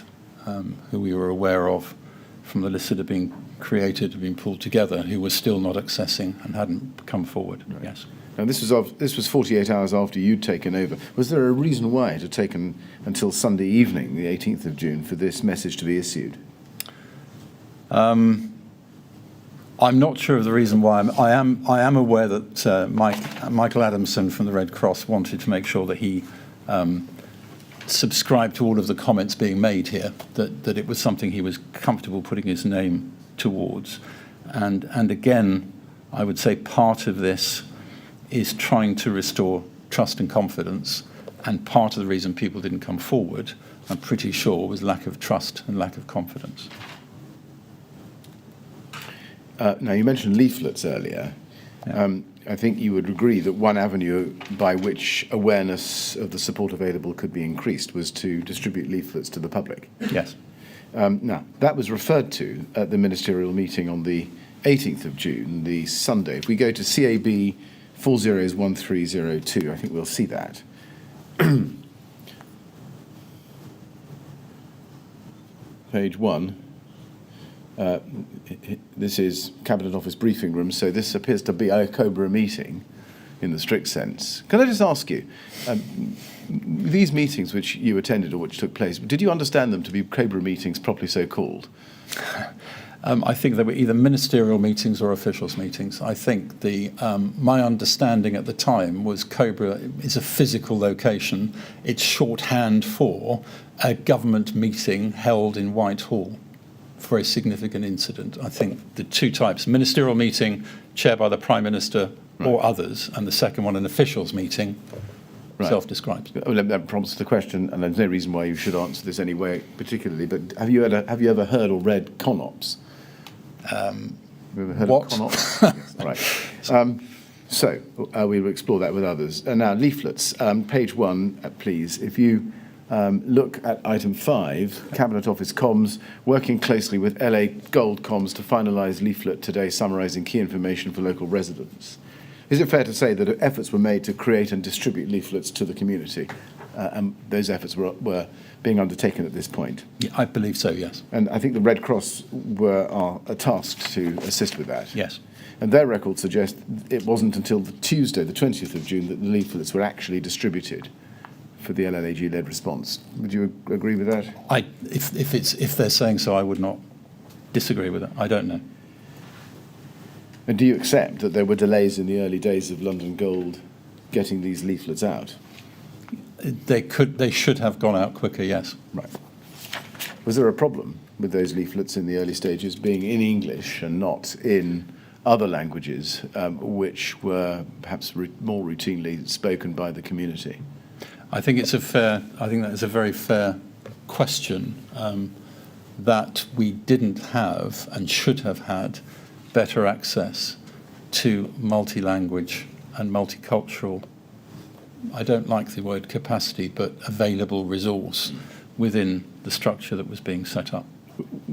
who we were aware of from the list that had been created, had been pulled together, who were still not accessing and hadn't come forward, right. Yes. Now, this was 48 hours after you'd taken over. Was there a reason why it had taken until Sunday evening, the 18th of June, for this message to be issued? I'm not sure of the reason why. I am aware that Michael Adamson from the Red Cross wanted to make sure that he subscribed to all of the comments being made here, that it was something he was comfortable putting his name towards. And again, I would say part of this is trying to restore trust and confidence, and part of the reason people didn't come forward, I'm pretty sure, was lack of trust and lack of confidence. Now, you mentioned leaflets earlier. Yeah. I think you would agree that one avenue by which awareness of the support available could be increased was to distribute leaflets to the public. Yes. Now, that was referred to at the ministerial meeting on the 18th of June, the Sunday. If we go to CAB 401302, I think we'll see that. Page 1. This is Cabinet Office briefing room, so this appears to be a COBRA meeting in the strict sense. Can I just ask you, these meetings which you attended or which took place, did you understand them to be COBRA meetings properly so called? I think they were either ministerial meetings or officials' meetings. I think my understanding at the time was COBRA is a physical location. It's shorthand for a government meeting held in Whitehall for a significant incident. I think the two types, ministerial meeting chaired by the Prime Minister or others, and the second one, an officials meeting, self-described. Well, that prompts the question, and there's no reason why you should answer this anyway particularly, but have you ever heard or read CONOPS? Have you ever heard What? of CONOPS? Yes, right. So we will explore that with others. And now leaflets, page 1, please. If you look at item 5, Cabinet Office Comms, working closely with LA Gold Comms to finalise leaflet today summarising key information for local residents. Is it fair to say that efforts were made to create and distribute leaflets to the community, and those efforts were being undertaken at this point? Yeah, I believe so, yes. And I think the Red Cross are tasked to assist with that. Yes. And their records suggest it wasn't until the Tuesday, the 20th of June, that the leaflets were actually distributed for the LNAG-led response. Would you agree with that? If they're saying so, I would not disagree with it. I don't know. And do you accept that there were delays in the early days of London Gold getting these leaflets out? They should have gone out quicker, yes. Right. Was there a problem with those leaflets in the early stages being in English and not in other languages, which were perhaps more routinely spoken by the community? I think that is a very fair question, that we didn't have and should have had better access to multi-language and multicultural, I don't like the word capacity, but available resource within the structure that was being set up.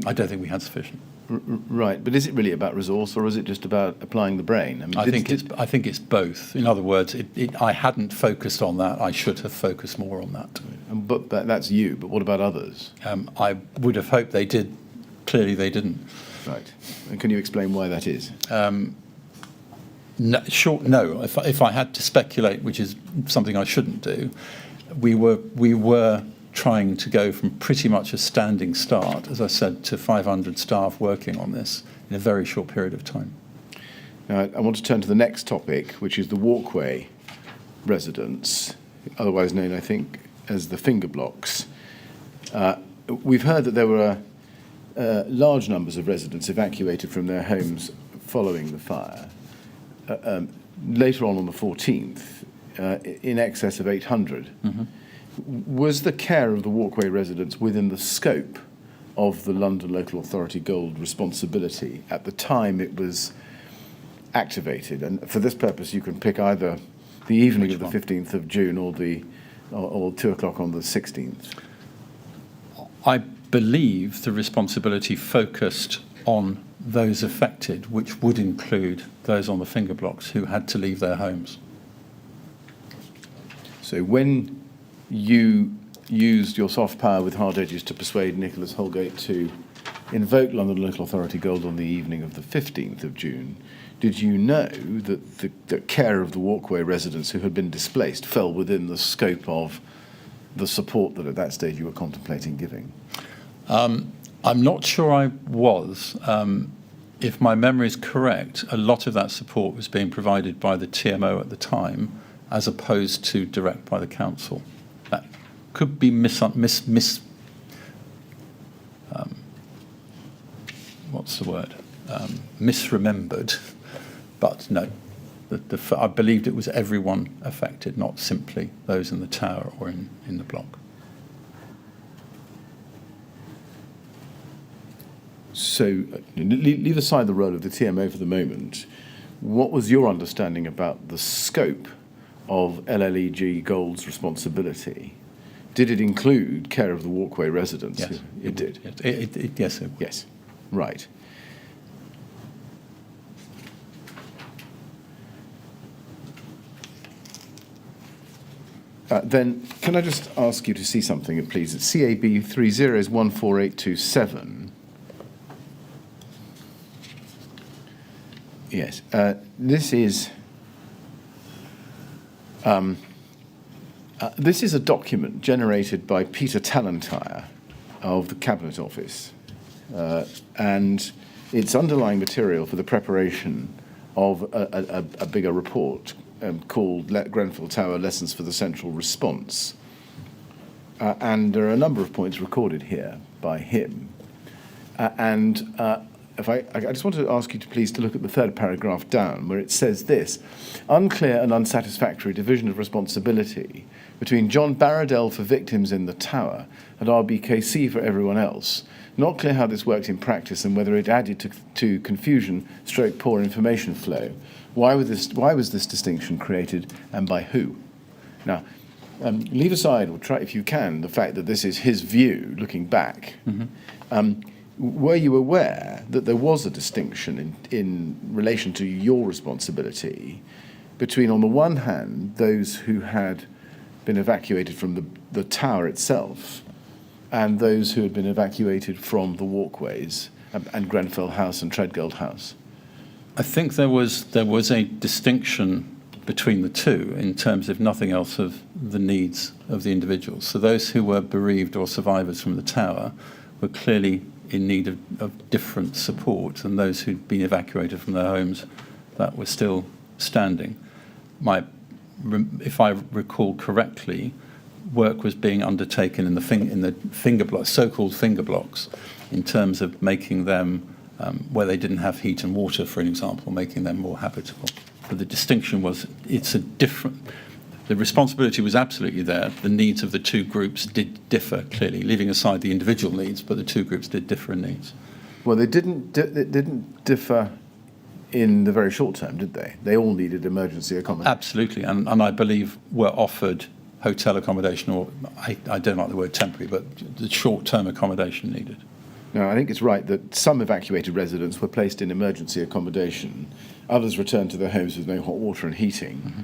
I don't think we had sufficient. Right, but is it really about resource, or is it just about applying the brain? I think it's both. In other words, I hadn't focused on that. I should have focused more on that. But that's you. But what about others? I would have hoped they did. Clearly, they didn't. Right. And can you explain why that is? No. If I had to speculate, which is something I shouldn't do, we were trying to go from pretty much a standing start, as I said, to 500 staff working on this in a very short period of time. Now, I want to turn to the next topic, which is the walkway residents, otherwise known, I think, as the finger blocks. We've heard that there were large numbers of residents evacuated from their homes following the fire. Later on the 14th, in excess of 800. Mm-hmm. Was the care of the walkway residents within the scope of the London Local Authority Gold responsibility at the time it was activated? And for this purpose, you can pick either the evening of the 15th of June or 2 o'clock on the 16th. I believe the responsibility focused on those affected, which would include those on the finger blocks who had to leave their homes. So when you used your soft power with hard edges to persuade Nicholas Holgate to invoke London Local Authority Gold on the evening of the 15th of June, did you know that the care of the walkway residents who had been displaced fell within the scope of the support that at that stage you were contemplating giving? I'm not sure I was. If my memory is correct, a lot of that support was being provided by the TMO at the time, as opposed to direct by the council. That could be misremembered, but no. I believed it was everyone affected, not simply those in the tower or in the block. So leave aside the role of the TMO for the moment. What was your understanding about the scope of LLEG Gold's responsibility? Did it include care of the walkway residents? Yes, it did. Yes, Yes, right. Then, can I just ask you to see something, please? It's CAB 30148227. Yes, this is a document generated by Peter Tallentire of the Cabinet Office, and it's underlying material for the preparation of a bigger report called Grenfell Tower Lessons for the Central Response. And there are a number of points recorded here by him. I just wanted to ask you to please to look at the third paragraph down, where it says this: unclear and unsatisfactory division of responsibility between Jorn Barradell for victims in the tower and RBKC for everyone else. Not clear how this worked in practice and whether it added to confusion / poor information flow. Why was this distinction created, and by who? Now, leave aside, or try if you can, the fact that this is his view looking back. Mm-hmm. Were you aware that there was a distinction in relation to your responsibility between, on the one hand, those who had been evacuated from the tower itself and those who had been evacuated from the walkways and Grenfell House and Treadgold House? I think there was a distinction between the two in terms, if nothing else, of the needs of the individuals. So those who were bereaved or survivors from the tower were clearly in need of different support than those who'd been evacuated from their homes that were still standing. If I recall correctly, work was being undertaken in the finger blocks, so-called finger blocks, in terms of making them, where they didn't have heat and water, for an example, making them more habitable. But the distinction was, the responsibility was absolutely there. The needs of the two groups did differ, clearly, leaving aside the individual needs, but the two groups did differ in needs. Well, they didn't differ in the very short term, did they? They all needed emergency accommodation. Absolutely, and I believe were offered hotel accommodation, or I don't like the word temporary, but the short-term accommodation needed. No, I think it's right that some evacuated residents were placed in emergency accommodation. Others returned to their homes with no hot water and heating. Mm-hmm.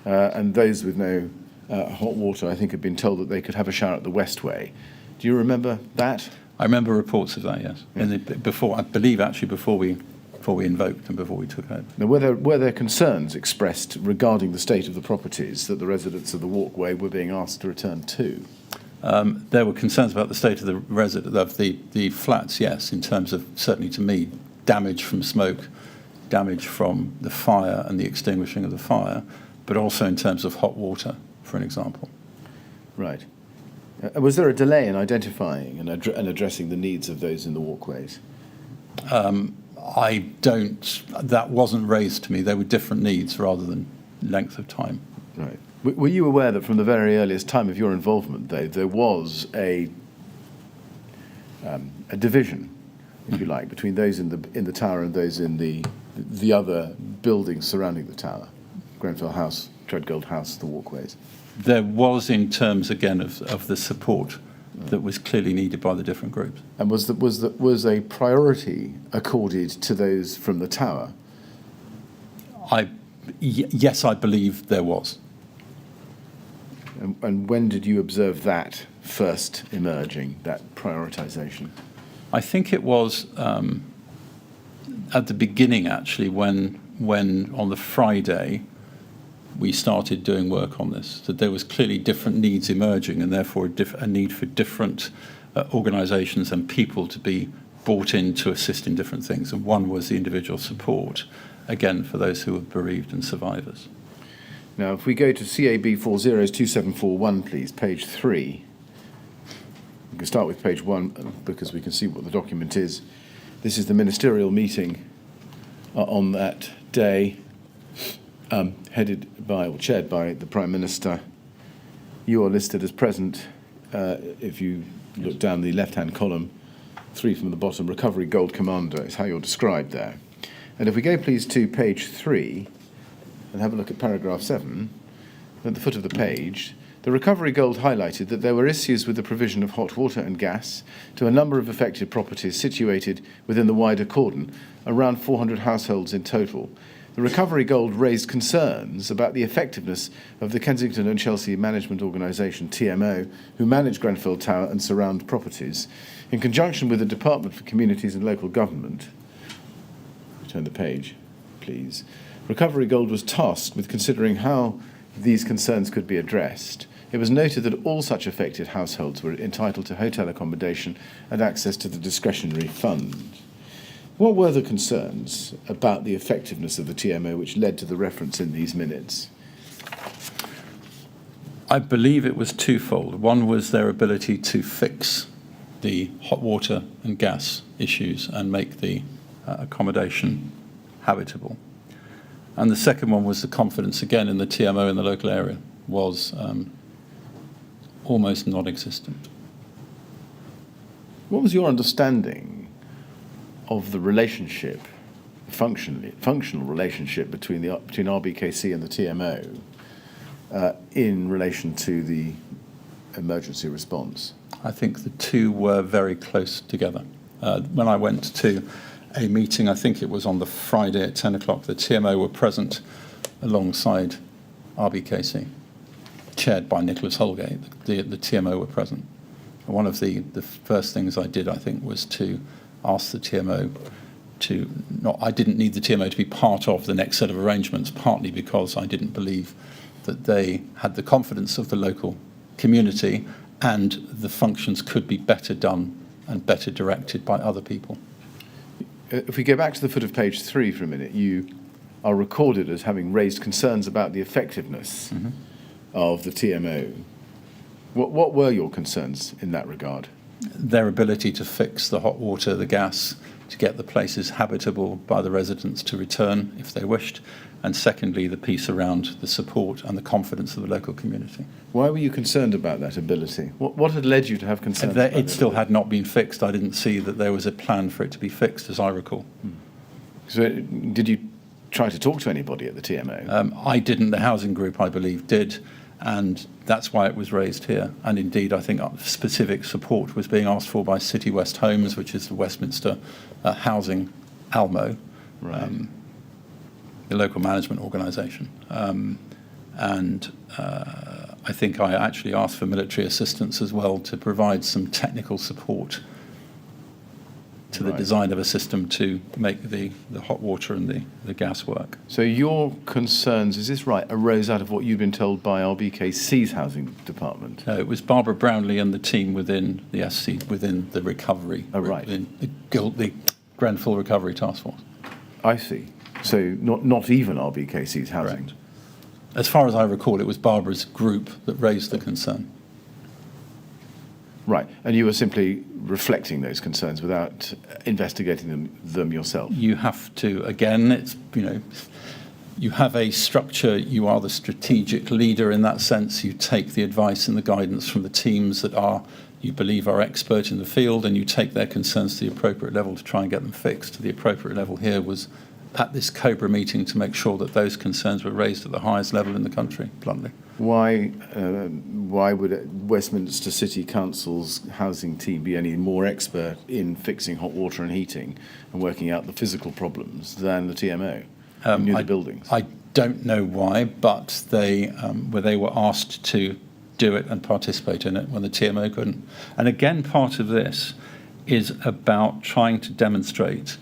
And those with no hot water, I think, had been told that they could have a shower at the Westway. Do you remember that? I remember reports of that, yes. Yeah. Before we invoked and before we took over. Now, were there concerns expressed regarding the state of the properties that the residents of the walkway were being asked to return to? There were concerns about the state of the flats, yes, in terms of, certainly to me, damage from smoke, damage from the fire and the extinguishing of the fire, but also in terms of hot water, for an example. Right. Was there a delay in identifying and addressing the needs of those in the walkways? That wasn't raised to me. They were different needs rather than length of time. Right. Were you aware that from the very earliest time of your involvement, though, there was a division, if you like, between those in the tower and those in the other buildings surrounding the tower? Grenfell House, Treadgold House, the walkways. There was, in terms again of the support that was clearly needed by the different groups. And was a priority accorded to those from the tower? Yes, I believe there was. And when did you observe that first emerging, that prioritisation? I think it was at the beginning, actually, when on the Friday we started doing work on this, that there was clearly different needs emerging and therefore a need for different organisations and people to be brought in to assist in different things. And one was the individual support, again, for those who were bereaved and survivors. Now, if we go to CAB 402741, please, page 3. We can start with page 1 because we can see what the document is. This is the ministerial meeting on that day, headed by or chaired by the Prime Minister. You are listed as present. If you look down the left-hand column, 3 from the bottom, Recovery Gold Commander is how you're described there. And if we go, please, to page 3 and have a look at paragraph 7, at the foot of the page, the Recovery Gold highlighted that there were issues with the provision of hot water and gas to a number of affected properties situated within the wider cordon, around 400 households in total. The Recovery Gold raised concerns about the effectiveness of the Kensington and Chelsea Management Organisation, TMO, who manage Grenfell Tower and surround properties, in conjunction with the Department for Communities and Local Government. Turn the page, please. Recovery Gold was tasked with considering how these concerns could be addressed. It was noted that all such affected households were entitled to hotel accommodation and access to the discretionary fund. What were the concerns about the effectiveness of the TMO which led to the reference in these minutes? I believe it was twofold. One was their ability to fix the hot water and gas issues and make the accommodation habitable. And the second one was the confidence, again, in the TMO in the local area was almost non-existent. What was your understanding of the relationship, functional relationship between RBKC and the TMO in relation to the emergency response? I think the two were very close together. When I went to a meeting, I think it was on the Friday at 10 o'clock, the TMO were present alongside RBKC, chaired by Nicholas Holgate. The TMO were present. And one of the first things I did, I think, was to ask the TMO to I didn't need the TMO to be part of the next set of arrangements, partly because I didn't believe that they had the confidence of the local community and the functions could be better done and better directed by other people. If we go back to the foot of page 3 for a minute, you are recorded as having raised concerns about the effectiveness of the TMO. What were your concerns in that regard? Their ability to fix the hot water, the gas, to get the places habitable by the residents to return if they wished, and secondly, the piece around the support and the confidence of the local community. Why were you concerned about that ability? What had led you to have concerns about it? It still had not been fixed. I didn't see that there was a plan for it to be fixed, as I recall. So did you try to talk to anybody at the TMO? I didn't. The housing group, I believe, did, and that's why it was raised here. And indeed, I think specific support was being asked for by City West Homes, which is the Westminster Housing Almo. Right. The local management organisation. I think I actually asked for military assistance as well to provide some technical support to the design of a system to make the hot water and the gas work. So your concerns, is this right, arose out of what you've been told by RBKC's housing department? No, it was Barbara Brownlee and the team within the SC, within the recovery, within the Grenfell Recovery Task Force. I see. So not even RBKC's housing? Correct. As far as I recall, it was Barbara's group that raised the concern. Right, and you were simply reflecting those concerns without investigating them yourself? You have to, again, it's, you have a structure, you are the strategic leader in that sense, you take the advice and the guidance from the teams that you believe are expert in the field, and you take their concerns to the appropriate level to try and get them fixed. The appropriate level here was at this COBRA meeting to make sure that those concerns were raised at the highest level in the country, bluntly. Why would Westminster City Council's housing team be any more expert in fixing hot water and heating and working out the physical problems than the TMO who knew the buildings? I don't know why, but they were asked to do it and participate in it when the TMO couldn't. And again, part of this is about trying to demonstrate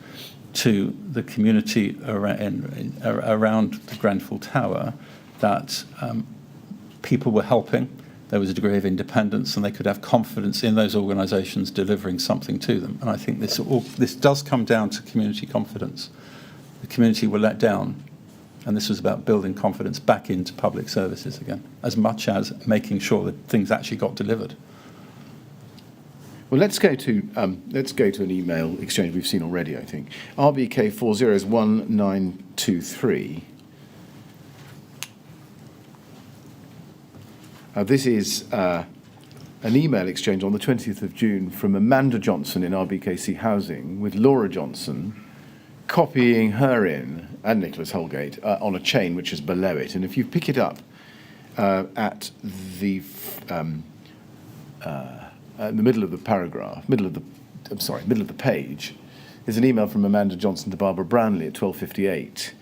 to the community around the Grenfell Tower that people were helping, there was a degree of independence, and they could have confidence in those organisations delivering something to them. And I think this does come down to community confidence. The community were let down, and this was about building confidence back into public services again, as much as making sure that things actually got delivered. Well, let's go to an email exchange we've seen already, I think. RBK 401923. This is an email exchange on the 20th of June from Amanda Johnson in RBKC Housing with Laura Johnson copying her in, and Nicholas Holgate, on a chain which is below it. And if you pick it up at the middle of the paragraph, middle of the page, is an email from Amanda Johnson to Barbara Brownlee at 12:58.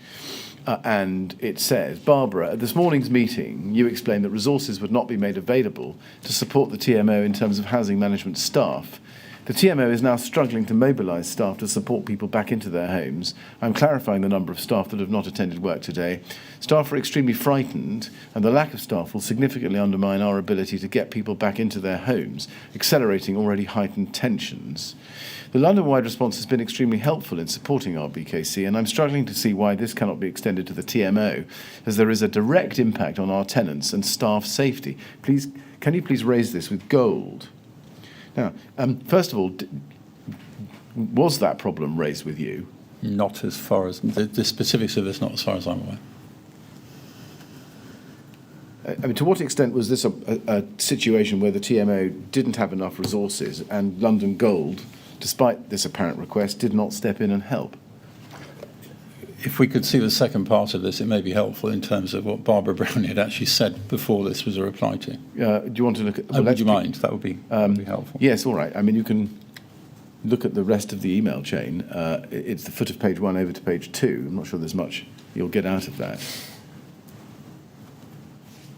And it says, Barbara, at this morning's meeting, you explained that resources would not be made available to support the TMO in terms of housing management staff. The TMO is now struggling to mobilise staff to support people back into their homes. I'm clarifying the number of staff that have not attended work today. Staff are extremely frightened, and the lack of staff will significantly undermine our ability to get people back into their homes, accelerating already heightened tensions. The London-wide response has been extremely helpful in supporting RBKC, and I'm struggling to see why this cannot be extended to the TMO, as there is a direct impact on our tenants and staff safety. Can you please raise this with gold? Now, first of all, was that problem raised with you? Not as far as the specifics of this, not as far as I'm aware. I mean, to what extent was this a situation where the TMO didn't have enough resources and London Gold, despite this apparent request, did not step in and help? If we could see the second part of this, it may be helpful in terms of what Barbara Brown had actually said before this was a reply to. Do you want to look at... Would you mind? That would be helpful. Yes, all right. I mean, you can look at the rest of the email chain. It's the foot of page 1 over to page 2. I'm not sure there's much you'll get out of that.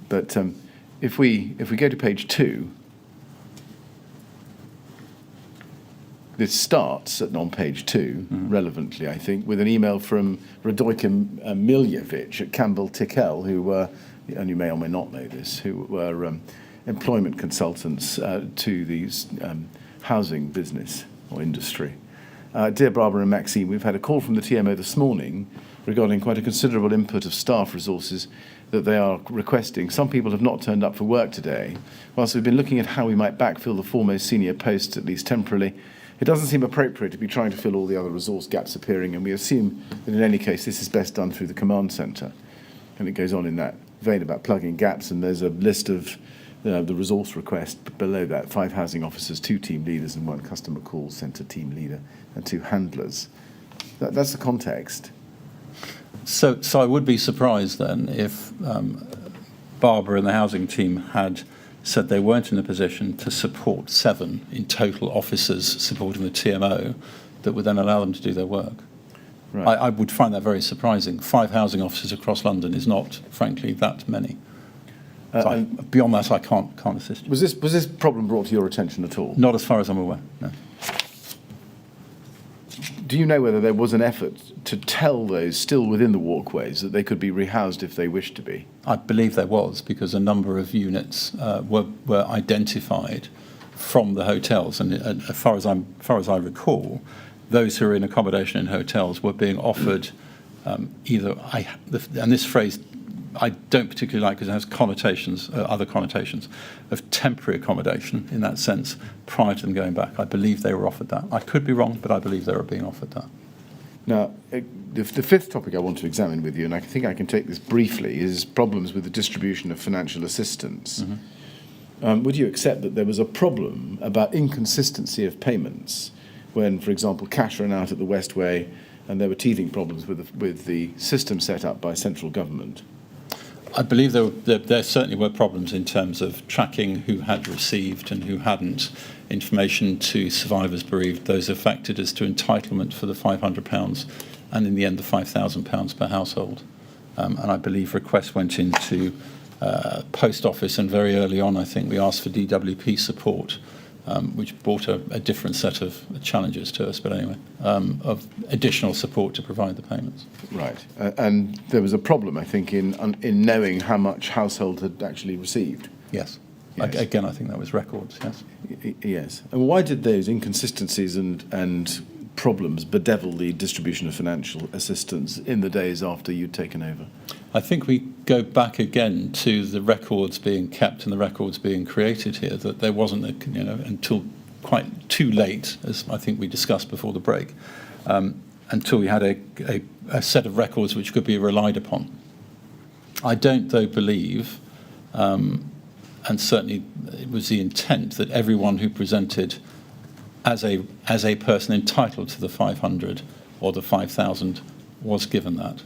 But if we go to page 2, this starts on page 2, relevantly, I think, with an email from Radojka Miljevic at Campbell Tickell, who were, and you may or may not know this, who were employment consultants to the housing business or industry. Dear Barbara and Maxine, we've had a call from the TMO this morning regarding quite a considerable input of staff resources that they are requesting. Some people have not turned up for work today. Whilst we've been looking at how we might backfill the foremost senior posts, at least temporarily, it doesn't seem appropriate to be trying to fill all the other resource gaps appearing, and we assume that in any case this is best done through the command centre. And it goes on in that vein about plugging gaps, and there's a list of the resource request below that: 5 housing officers, 2 team leaders and 1 customer call centre team leader and 2 handlers. That's the context. So I would be surprised then if Barbara and the housing team had said they weren't in a position to support 7 in total officers supporting the TMO that would then allow them to do their work. Right. I would find that very surprising. 5 housing officers across London is not, frankly, that many. So beyond that, I can't assist you. Was this problem brought to your attention at all? Not as far as I'm aware, no. Do you know whether there was an effort to tell those still within the walkways that they could be rehoused if they wished to be? I believe there was, because a number of units were identified from the hotels, and as far as I recall, those who are in accommodation in hotels were being offered and this phrase I don't particularly like because it has connotations, other connotations, of temporary accommodation in that sense prior to them going back. I believe they were offered that. I could be wrong, but I believe they were being offered that. Now, the fifth topic I want to examine with you, and I think I can take this briefly, is problems with the distribution of financial assistance. Mm-hmm. Would you accept that there was a problem about inconsistency of payments when, for example, cash ran out at the Westway and there were teething problems with the system set up by central government? I believe there certainly were problems in terms of tracking who had received and who hadn't information to survivors bereaved, those affected as to entitlement for the £500 and in the end the £5,000 per household. And I believe requests went into post office, and very early on I think we asked for DWP support, which brought a different set of challenges to us, but anyway, of additional support to provide the payments. Right, and there was a problem, I think, in knowing how much household had actually received. Yes. Yes. Again, I think that was records, yes. Yes. And why did those inconsistencies and problems bedevil the distribution of financial assistance in the days after you'd taken over? I think we go back again to the records being kept and the records being created here, that there wasn't, until quite too late, as I think we discussed before the break, until we had a set of records which could be relied upon. I don't, though, believe, and certainly it was the intent, that everyone who presented as a person entitled to the 500 or the 5,000 was given that.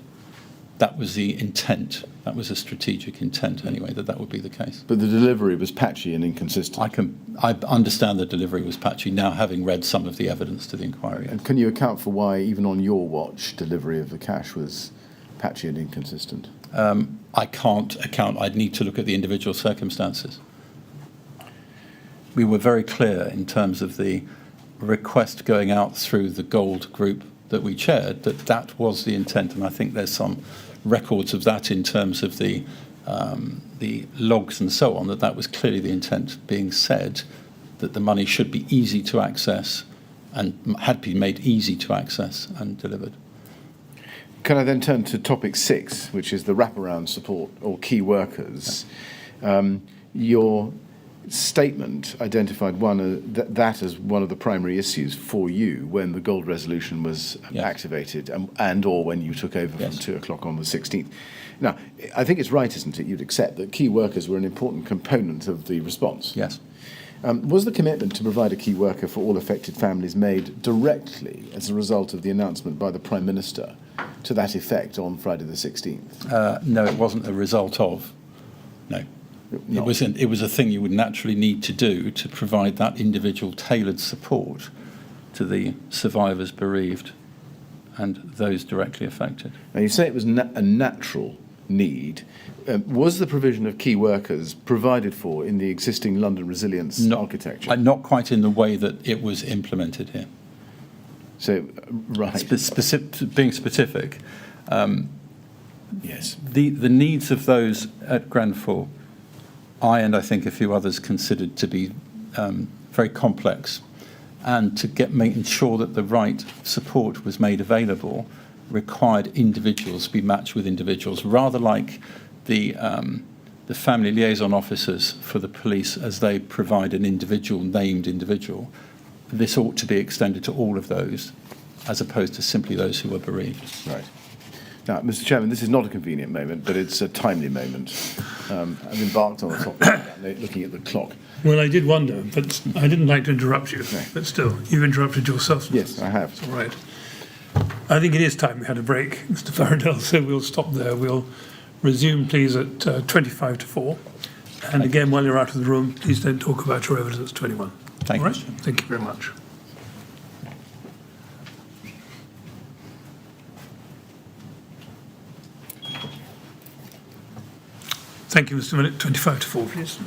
That was the intent. That was a strategic intent, anyway, that would be the case. But the delivery was patchy and inconsistent. I understand the delivery was patchy now, having read some of the evidence to the inquiry. And can you account for why, even on your watch, delivery of the cash was patchy and inconsistent? I can't account. I'd need to look at the individual circumstances. We were very clear in terms of the request going out through the gold group that we chaired, that was the intent, and I think there's some records of that in terms of the logs and so on, that was clearly the intent being said, that the money should be easy to access and had been made easy to access and delivered. Can I then turn to topic 6, which is the wraparound support or key workers? Your statement identified that as one of the primary issues for you when the gold resolution was activated and or when you took over from 2 o'clock on the 16th. Now, I think it's right, isn't it, you'd accept that key workers were an important component of the response? Yes. Was the commitment to provide a key worker for all affected families made directly as a result of the announcement by the Prime Minister to that effect on Friday the 16th? No, it wasn't a result of. No. It was a thing you would naturally need to do to provide that individual tailored support to the survivors, bereaved, and those directly affected. Now, you say it was a natural need. Was the provision of key workers provided for in the existing London resilience architecture? Not quite in the way that it was implemented here. So, right. Being specific, yes. The needs of those at Grenfell, I think a few others considered to be very complex, and to making sure that the right support was made available required individuals to be matched with individuals, rather like the family liaison officers for the police, as they provide an individual, named individual. This ought to be extended to all of those, as opposed to simply those who are bereaved. Right. Now, Mr. Chairman, this is not a convenient moment, but it's a timely moment. I've embarked on a topic like that, looking at the clock. Well, I did wonder, but I didn't like to interrupt you. No. But still, you've interrupted yourself. Yes, I have. All right. I think it is time we had a break, Mr. Barradell, so we'll stop there. We'll resume, please, at 25 to 4. And again, while you're out of the room, please don't talk about your evidence 21. Thank All you. right? Thank you very much. Thank you, Mr. Minute. 25 to 4, please.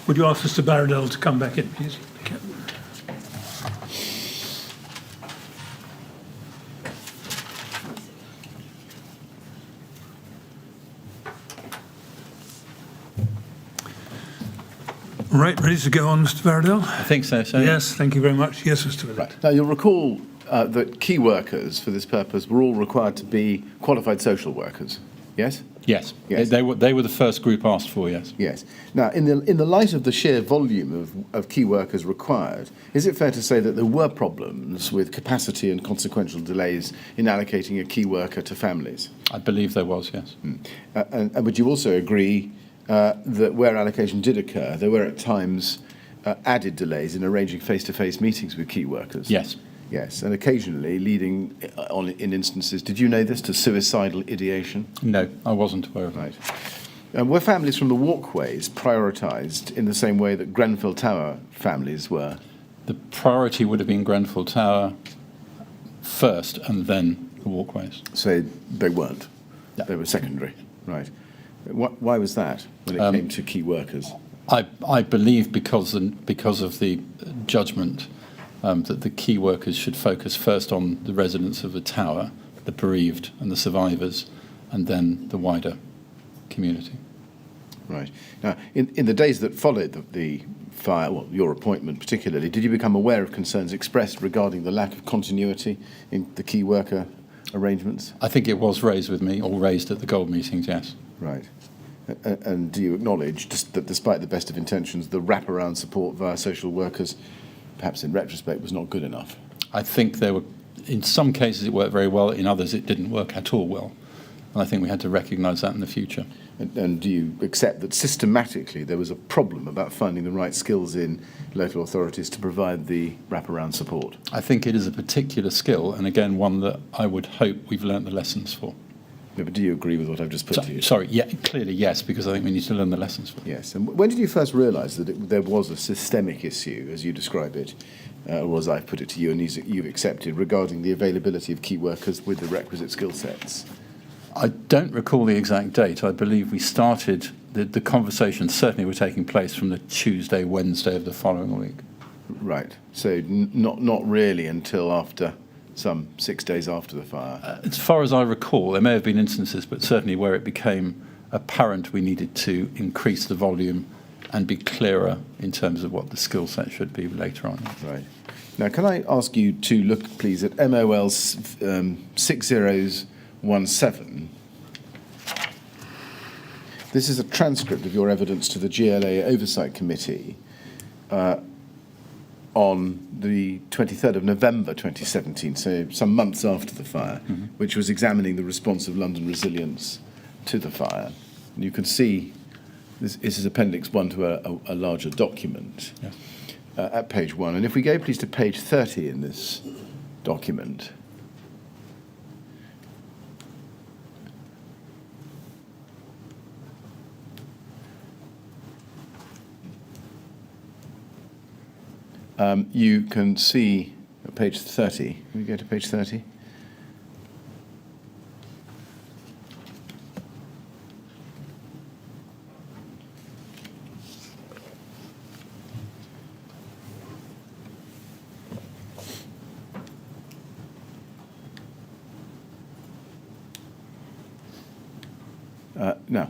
Would you ask Mr. Barradell to come back in, please? Thank you. Right, ready to go on, Mr. Barradell? I think so. Yes, thank you very much. Yes, Mr. Willett. Right. Now, you'll recall that key workers for this purpose were all required to be qualified social workers. Yes? Yes. Yes. They were the first group asked for, yes. Yes. Now, in the light of the sheer volume of key workers required, is it fair to say that there were problems with capacity and consequential delays in allocating a key worker to families? I believe there was, yes. And would you also agree that where allocation did occur, there were at times added delays in arranging face-to-face meetings with key workers? Yes. Yes, and occasionally leading, in instances, did you know this, to suicidal ideation? No, I wasn't aware of that. Right. Were families from the walkways prioritised in the same way that Grenfell Tower families were? The priority would have been Grenfell Tower first and then the walkways. So they weren't? No. They were secondary? Right. Why was that when it came to key workers? I believe because of the judgment that the key workers should focus first on the residents of the tower, the bereaved and the survivors, and then the wider community. Right. Now, in the days that followed the fire, well, your appointment particularly, did you become aware of concerns expressed regarding the lack of continuity in the key worker arrangements? I think it was raised with me, or raised at the Gold meetings, yes. Right. And do you acknowledge that despite the best of intentions, the wraparound support via social workers, perhaps in retrospect, was not good enough? I think there were, in some cases it worked very well, in others it didn't work at all well. And I think we had to recognise that in the future. And do you accept that systematically there was a problem about finding the right skills in local authorities to provide the wraparound support? I think it is a particular skill, and again, one that I would hope we've learnt the lessons for. No, but do you agree with what I've just put to you? Sorry, yeah, clearly yes, because I think we need to learn the lessons for. Yes. And when did you first realise that there was a systemic issue, as you describe it, or as I've put it to you, and you've accepted, regarding the availability of key workers with the requisite skill sets? I don't recall the exact date. I believe we started, the conversations certainly were taking place from the Tuesday, Wednesday of the following week. Right. So not really until after some 6 days after the fire. As far as I recall, there may have been instances, but certainly where it became apparent we needed to increase the volume and be clearer in terms of what the skill set should be later on. Right. Now, can I ask you to look, please, at MOL 6017. This is a transcript of your evidence to the GLA Oversight Committee on the 23rd of November 2017, so some months after the fire, which was examining the response of London Resilience to the fire. And you can see this is Appendix 1 to a larger document at page 1. And if we go, please, to page 30 in this document. You can see at page 30. Can we go to page 30? Now,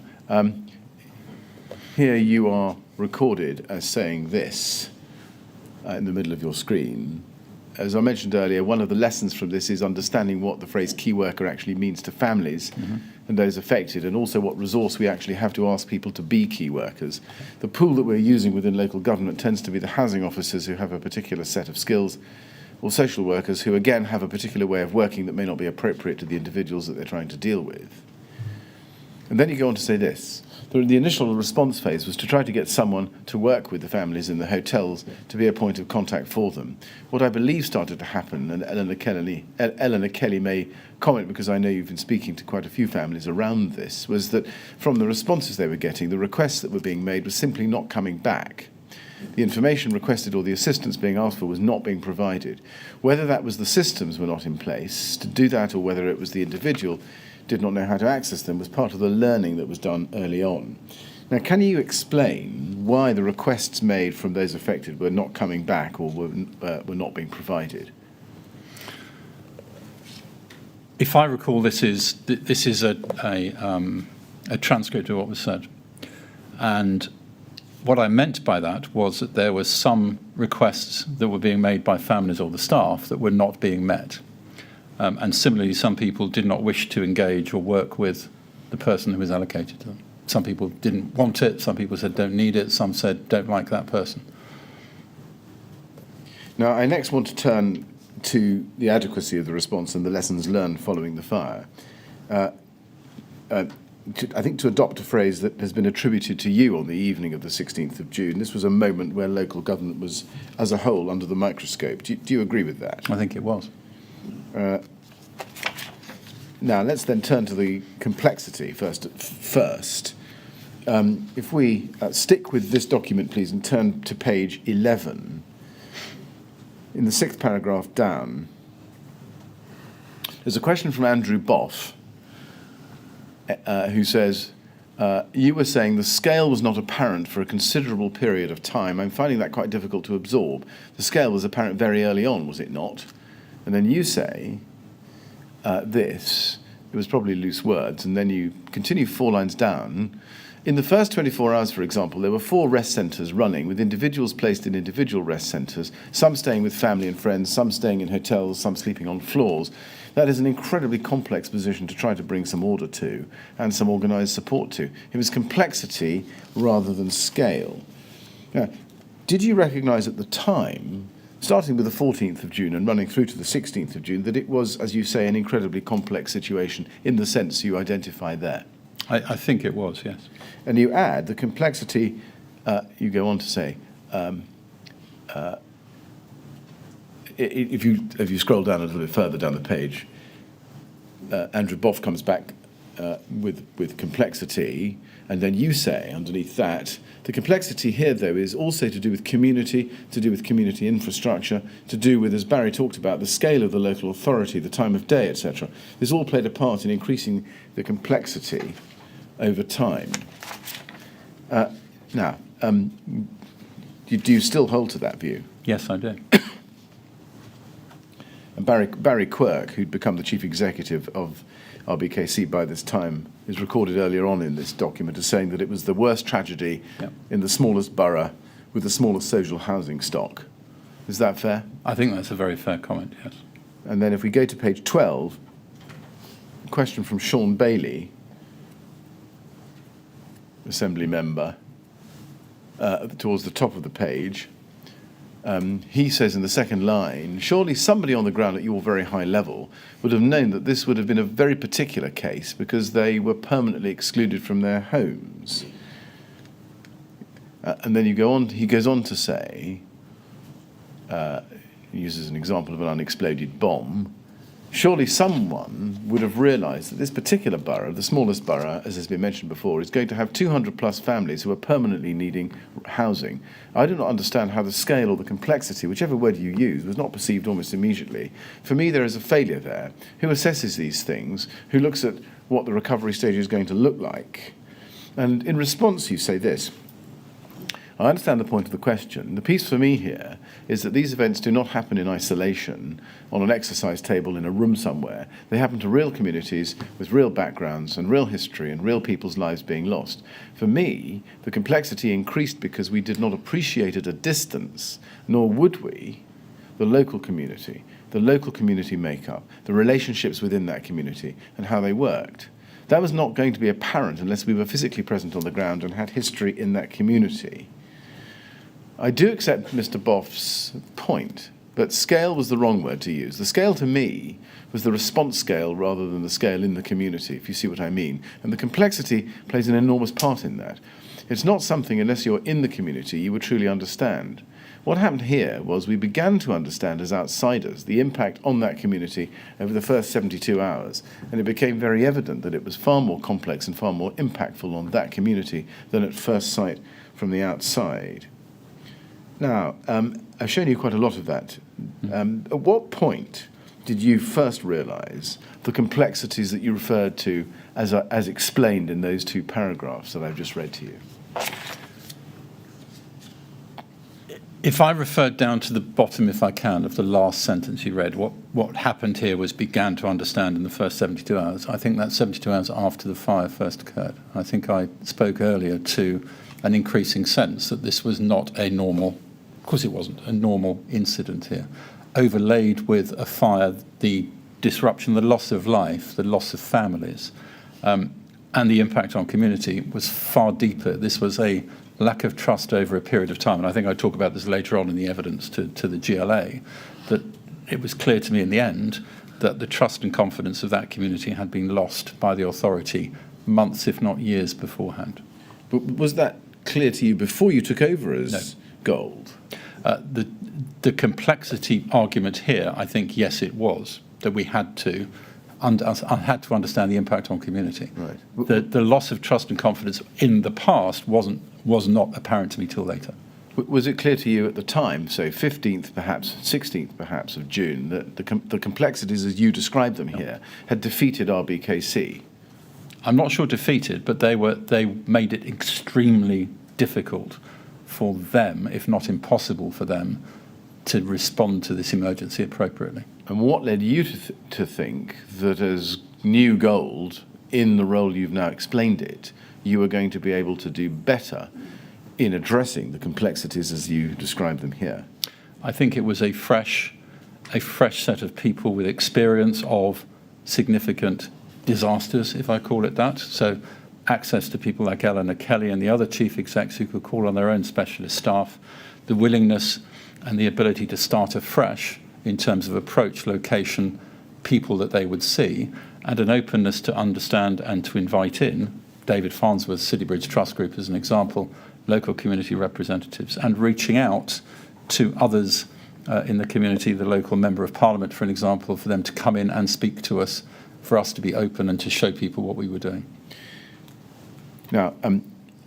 here you are recorded as saying this. In the middle of your screen. As I mentioned earlier, one of the lessons from this is understanding what the phrase key worker actually means to families and those affected, and also what resource we actually have to ask people to be key workers. The pool that we're using within local government tends to be the housing officers who have a particular set of skills, or social workers who again have a particular way of working that may not be appropriate to the individuals that they're trying to deal with. And then you go on to say this. The initial response phase was to try to get someone to work with the families in the hotels to be a point of contact for them. What I believe started to happen, and Eleanor Kelly may comment because I know you've been speaking to quite a few families around this, was that from the responses they were getting, the requests that were being made were simply not coming back. The information requested or the assistance being asked for was not being provided. Whether that was the systems were not in place to do that or whether it was the individual did not know how to access them was part of the learning that was done early on. Now, can you explain why the requests made from those affected were not coming back or were not being provided? If I recall, this is a transcript of what was said, and what I meant by that was that there were some requests that were being made by families or the staff that were not being met, and similarly, some people did not wish to engage or work with the person who was allocated to them. Some people didn't want it. Some people said don't need it. Some said don't like that person. Now, I next want to turn to the adequacy of the response and the lessons learned following the fire. I think to adopt a phrase that has been attributed to you on the evening of the 16th of June, this was a moment where local government was, as a whole, under the microscope. Do you agree with that? I think it was. Now, let's then turn to the complexity first. If we stick with this document, please, and turn to page 11, in the 6th paragraph down, there's a question from Andrew Boff, who says, you were saying the scale was not apparent for a considerable period of time. I'm finding that quite difficult to absorb. The scale was apparent very early on, was it not? And then you say this, it was probably loose words, and then you continue 4 lines down. In the first 24 hours, for example, there were 4 rest centres running, with individuals placed in individual rest centres, some staying with family and friends, some staying in hotels, some sleeping on floors. That is an incredibly complex position to try to bring some order to and some organised support to. It was complexity rather than scale. Now, did you recognise at the time, starting with the 14th of June and running through to the 16th of June, that it was, as you say, an incredibly complex situation in the sense you identify there? I think it was, yes. And you add the complexity, you go on to say, if you scroll down a little bit further down the page, Andrew Boff comes back with complexity, and then you say underneath that, the complexity here, though, is also to do with community, to do with community infrastructure, to do with, as Barry talked about, the scale of the local authority, the time of day, etc. This all played a part in increasing the complexity over time. Now, do you still hold to that view? Yes, I do. And Barry Quirk, who'd become the chief executive of RBKC by this time, is recorded earlier on in this document as saying that it was the worst tragedy in the smallest borough with the smallest social housing stock. Is that fair? I think that's a very fair comment, yes. And then if we go to page 12, a question from Sean Bailey, Assembly member, towards the top of the page. He says in the second line, surely somebody on the ground at your very high level would have known that this would have been a very particular case because they were permanently excluded from their homes. And then he goes on to say, he uses an example of an unexploded bomb, surely someone would have realised that this particular borough, the smallest borough, as has been mentioned before, is going to have 200 plus families who are permanently needing housing. I do not understand how the scale or the complexity, whichever word you use, was not perceived almost immediately. For me, there is a failure there. Who assesses these things? Who looks at what the recovery stage is going to look like? And in response, you say this. I understand the point of the question. The piece for me here is that these events do not happen in isolation on an exercise table in a room somewhere. They happen to real communities with real backgrounds and real history and real people's lives being lost. For me, the complexity increased because we did not appreciate at a distance, nor would we, the local community makeup, the relationships within that community and how they worked. That was not going to be apparent unless we were physically present on the ground and had history in that community. I do accept Mr. Boff's point, but scale was the wrong word to use. The scale to me was the response scale rather than the scale in the community, if you see what I mean. And the complexity plays an enormous part in that. It's not something, unless you're in the community, you would truly understand. What happened here was we began to understand as outsiders the impact on that community over the first 72 hours, and it became very evident that it was far more complex and far more impactful on that community than at first sight from the outside. Now, I've shown you quite a lot of that. At what point did you first realise the complexities that you referred to as explained in those 2 paragraphs that I've just read to you? If I referred down to the bottom, if I can, of the last sentence you read, what happened here was began to understand in the first 72 hours. I think that's 72 hours after the fire first occurred. I think I spoke earlier to an increasing sense that this was not a normal, of course it wasn't, a normal incident here. Overlaid with a fire, the disruption, the loss of life, the loss of families, and the impact on community was far deeper. This was a lack of trust over a period of time, and I think I talk about this later on in the evidence to the GLA, that it was clear to me in the end that the trust and confidence of that community had been lost by the authority months, if not years beforehand. But was that clear to you before you took over as Gold? The complexity argument here, I think, yes, it was, that we had to understand the impact on community. Right. The loss of trust and confidence in the past was not apparent to me till later. Was it clear to you at the time, so 15th perhaps, 16th perhaps of June, that the complexities as you described them here had defeated RBKC? I'm not sure defeated, but they made it extremely difficult for them, if not impossible for them, to respond to this emergency appropriately. And what led you to think that as new Gold, in the role you've now explained it, you were going to be able to do better in addressing the complexities as you described them here? I think it was a fresh set of people with experience of significant disasters, if I call it that. So access to people like Eleanor Kelly and the other chief execs who could call on their own specialist staff, the willingness and the ability to start afresh in terms of approach, location, people that they would see, and an openness to understand and to invite in David Farnsworth's Citybridge Trust Group as an example, local community representatives, and reaching out to others in the community, the local Member of Parliament, for an example, for them to come in and speak to us, for us to be open and to show people what we were doing. Now,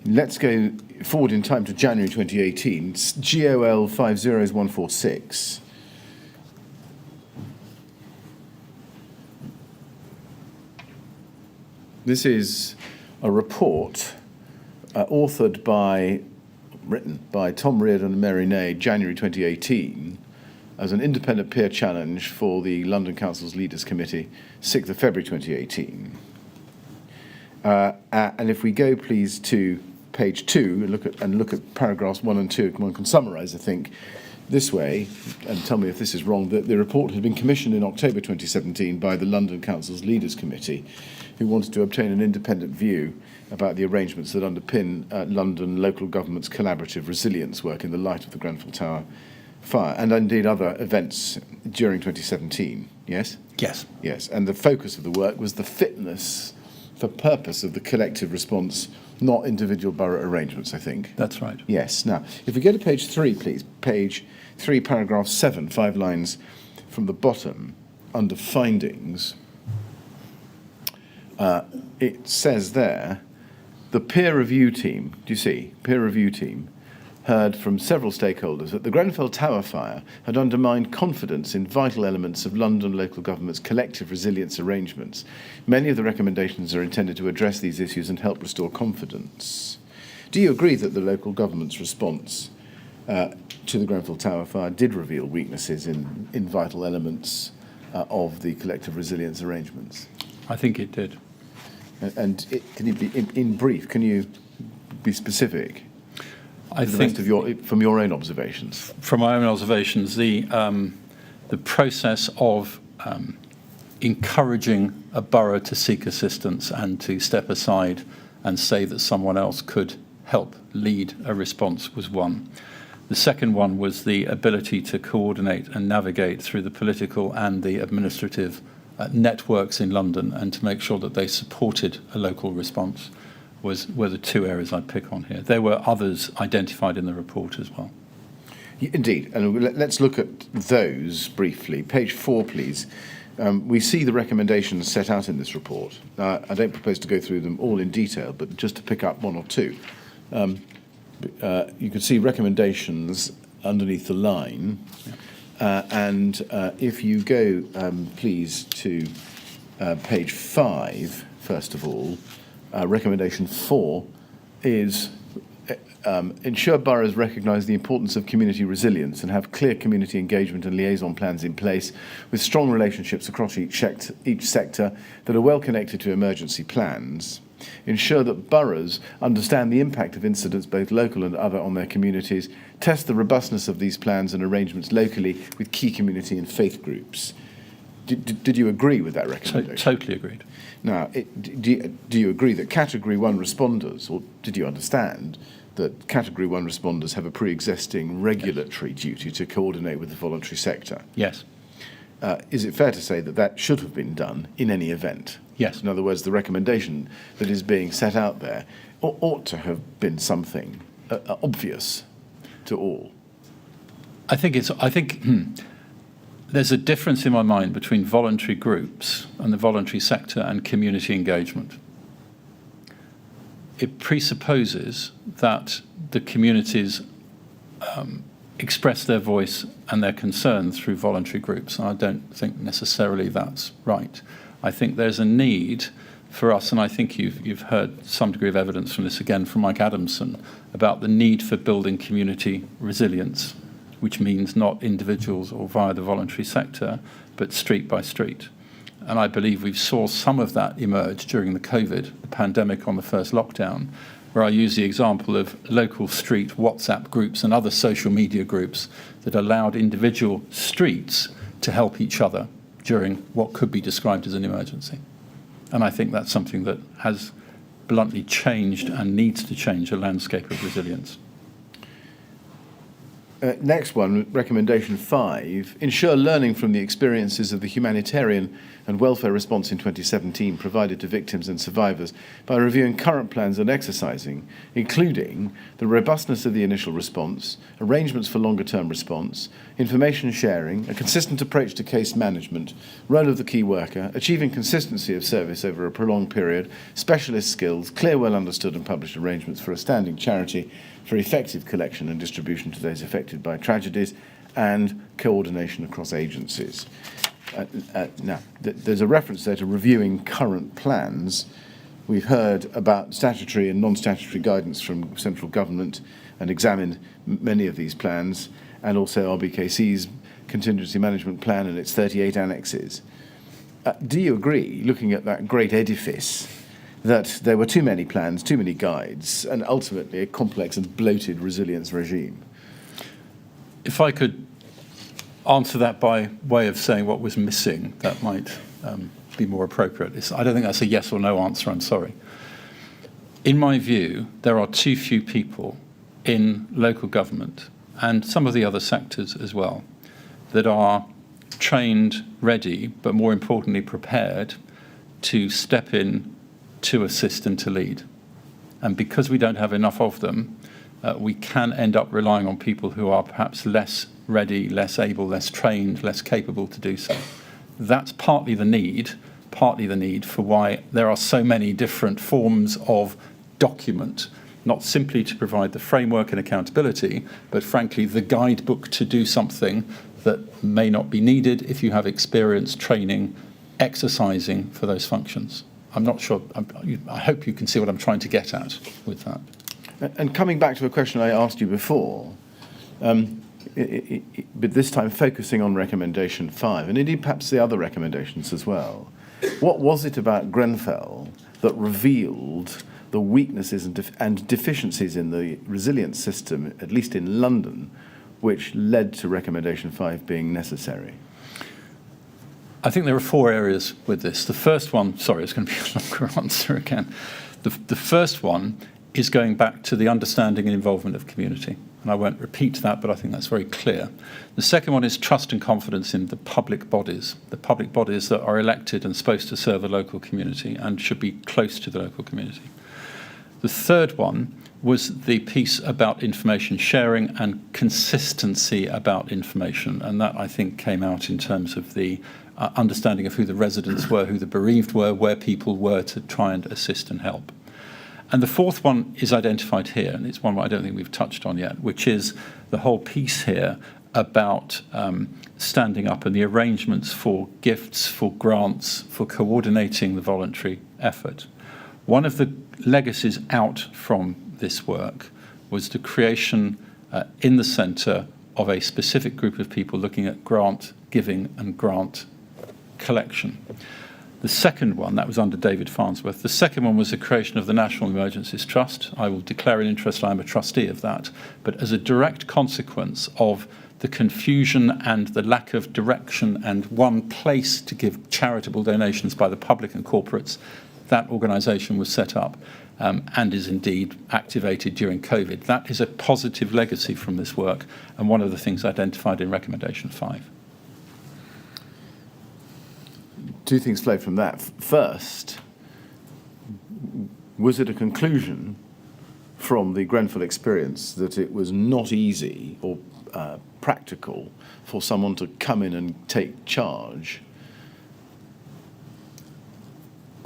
let's go forward in time to January 2018. It's GOL 50146. This is a report written by Tom Reardon and Mary Ney, January 2018, as an independent peer challenge for the London Council's Leaders Committee, 6th of February 2018. And if we go, please, to page 2 and look at paragraphs 1 and 2, one can summarise, I think, this way, and tell me if this is wrong, that the report had been commissioned in October 2017 by the London Council's Leaders Committee, who wanted to obtain an independent view about the arrangements that underpin London local government's collaborative resilience work in the light of the Grenfell Tower fire, and indeed other events during 2017, yes? Yes. Yes, and the focus of the work was the fitness for purpose of the collective response, not individual borough arrangements, I think. That's right. Yes. Now, if we go to page 3, please, page 3, paragraph 7, 5 lines from the bottom, under findings, it says there, the peer review team, do you see, peer review team, heard from several stakeholders that the Grenfell Tower fire had undermined confidence in vital elements of London local government's collective resilience arrangements. Many of the recommendations are intended to address these issues and help restore confidence. Do you agree that the local government's response to the Grenfell Tower fire did reveal weaknesses in vital elements of the collective resilience arrangements? I think it did. And can you be, in brief, can you be specific? I think from your own observations. From my own observations, the process of encouraging a borough to seek assistance and to step aside and say that someone else could help lead a response was one. The second one was the ability to coordinate and navigate through the political and the administrative networks in London and to make sure that they supported a local response were the two areas I'd pick on here. There were others identified in the report as well. Indeed, and let's look at those briefly. Page 4, please. We see the recommendations set out in this report. I don't propose to go through them all in detail, but just to pick up one or two. You can see recommendations underneath the line. And if you go, please, to page 5, first of all, recommendation 4 is ensure boroughs recognise the importance of community resilience and have clear community engagement and liaison plans in place with strong relationships across each sector that are well connected to emergency plans. Ensure that boroughs understand the impact of incidents, both local and other, on their communities. Test the robustness of these plans and arrangements locally with key community and faith groups. Did you agree with that recommendation? Totally agreed. Now, do you agree that Category 1 responders, or did you understand that Category 1 responders have a pre-existing regulatory duty to coordinate with the voluntary sector? Yes. Is it fair to say that that should have been done in any event? Yes. In other words, the recommendation that is being set out there ought to have been something obvious to all. I think there's a difference in my mind between voluntary groups and the voluntary sector and community engagement. It presupposes that the communities express their voice and their concerns through voluntary groups. And I don't think necessarily that's right. I think there's a need for us, and I think you've heard some degree of evidence from this again from Mike Adamson, about the need for building community resilience, which means not individuals or via the voluntary sector, but street by street. And I believe we saw some of that emerge during the pandemic on the first lockdown, where I use the example of local street WhatsApp groups and other social media groups that allowed individual streets to help each other during what could be described as an emergency. And I think that's something that has bluntly changed and needs to change the landscape of resilience. Next one, recommendation 5, ensure learning from the experiences of the humanitarian and welfare response in 2017 provided to victims and survivors by reviewing current plans and exercising, including the robustness of the initial response, arrangements for longer-term response, information sharing, a consistent approach to case management, role of the key worker, achieving consistency of service over a prolonged period, specialist skills, clear, well-understood and published arrangements for a standing charity, for effective collection and distribution to those affected by tragedies, and coordination across agencies. Now, there's a reference there to reviewing current plans. We've heard about statutory and non-statutory guidance from central government and examined many of these plans, and also RBKC's contingency management plan and its 38 annexes. Do you agree, looking at that great edifice, that there were too many plans, too many guides, and ultimately a complex and bloated resilience regime? If I could answer that by way of saying what was missing, that might be more appropriate. I don't think that's a yes or no answer, I'm sorry. In my view, there are too few people in local government and some of the other sectors as well that are trained, ready, but more importantly prepared to step in to assist and to lead. And because we don't have enough of them, we can end up relying on people who are perhaps less ready, less able, less trained, less capable to do so. That's partly the need for why there are so many different forms of document, not simply to provide the framework and accountability, but frankly the guidebook to do something that may not be needed if you have experience, training, exercising for those functions. I'm not sure, I hope you can see what I'm trying to get at with that. And coming back to a question I asked you before, but this time focusing on recommendation 5, and indeed perhaps the other recommendations as well, what was it about Grenfell that revealed the weaknesses and deficiencies in the resilience system, at least in London, which led to recommendation 5 being necessary? I think there are 4 areas with this. The first one, sorry, it's going to be a longer answer again. The first one is going back to the understanding and involvement of community. And I won't repeat that, but I think that's very clear. The second one is trust and confidence in the public bodies that are elected and supposed to serve a local community and should be close to the local community. The third one was the piece about information sharing and consistency about information. And that, I think, came out in terms of the understanding of who the residents were, who the bereaved were, where people were to try and assist and help. And the fourth one is identified here, and it's one I don't think we've touched on yet, which is the whole piece here about standing up and the arrangements for gifts, for grants, for coordinating the voluntary effort. One of the legacies out from this work was the creation in the centre of a specific group of people looking at grant giving and grant collection. The second one, that was under David Farnsworth. The second one was the creation of the National Emergencies Trust. I will declare an interest, I'm a trustee of that. But as a direct consequence of the confusion and the lack of direction and one place to give charitable donations by the public and corporates, that organisation was set up and is indeed activated during COVID. That is a positive legacy from this work and one of the things identified in Recommendation 5. Two things flow from that. First, was it a conclusion from the Grenfell experience that it was not easy or practical for someone to come in and take charge?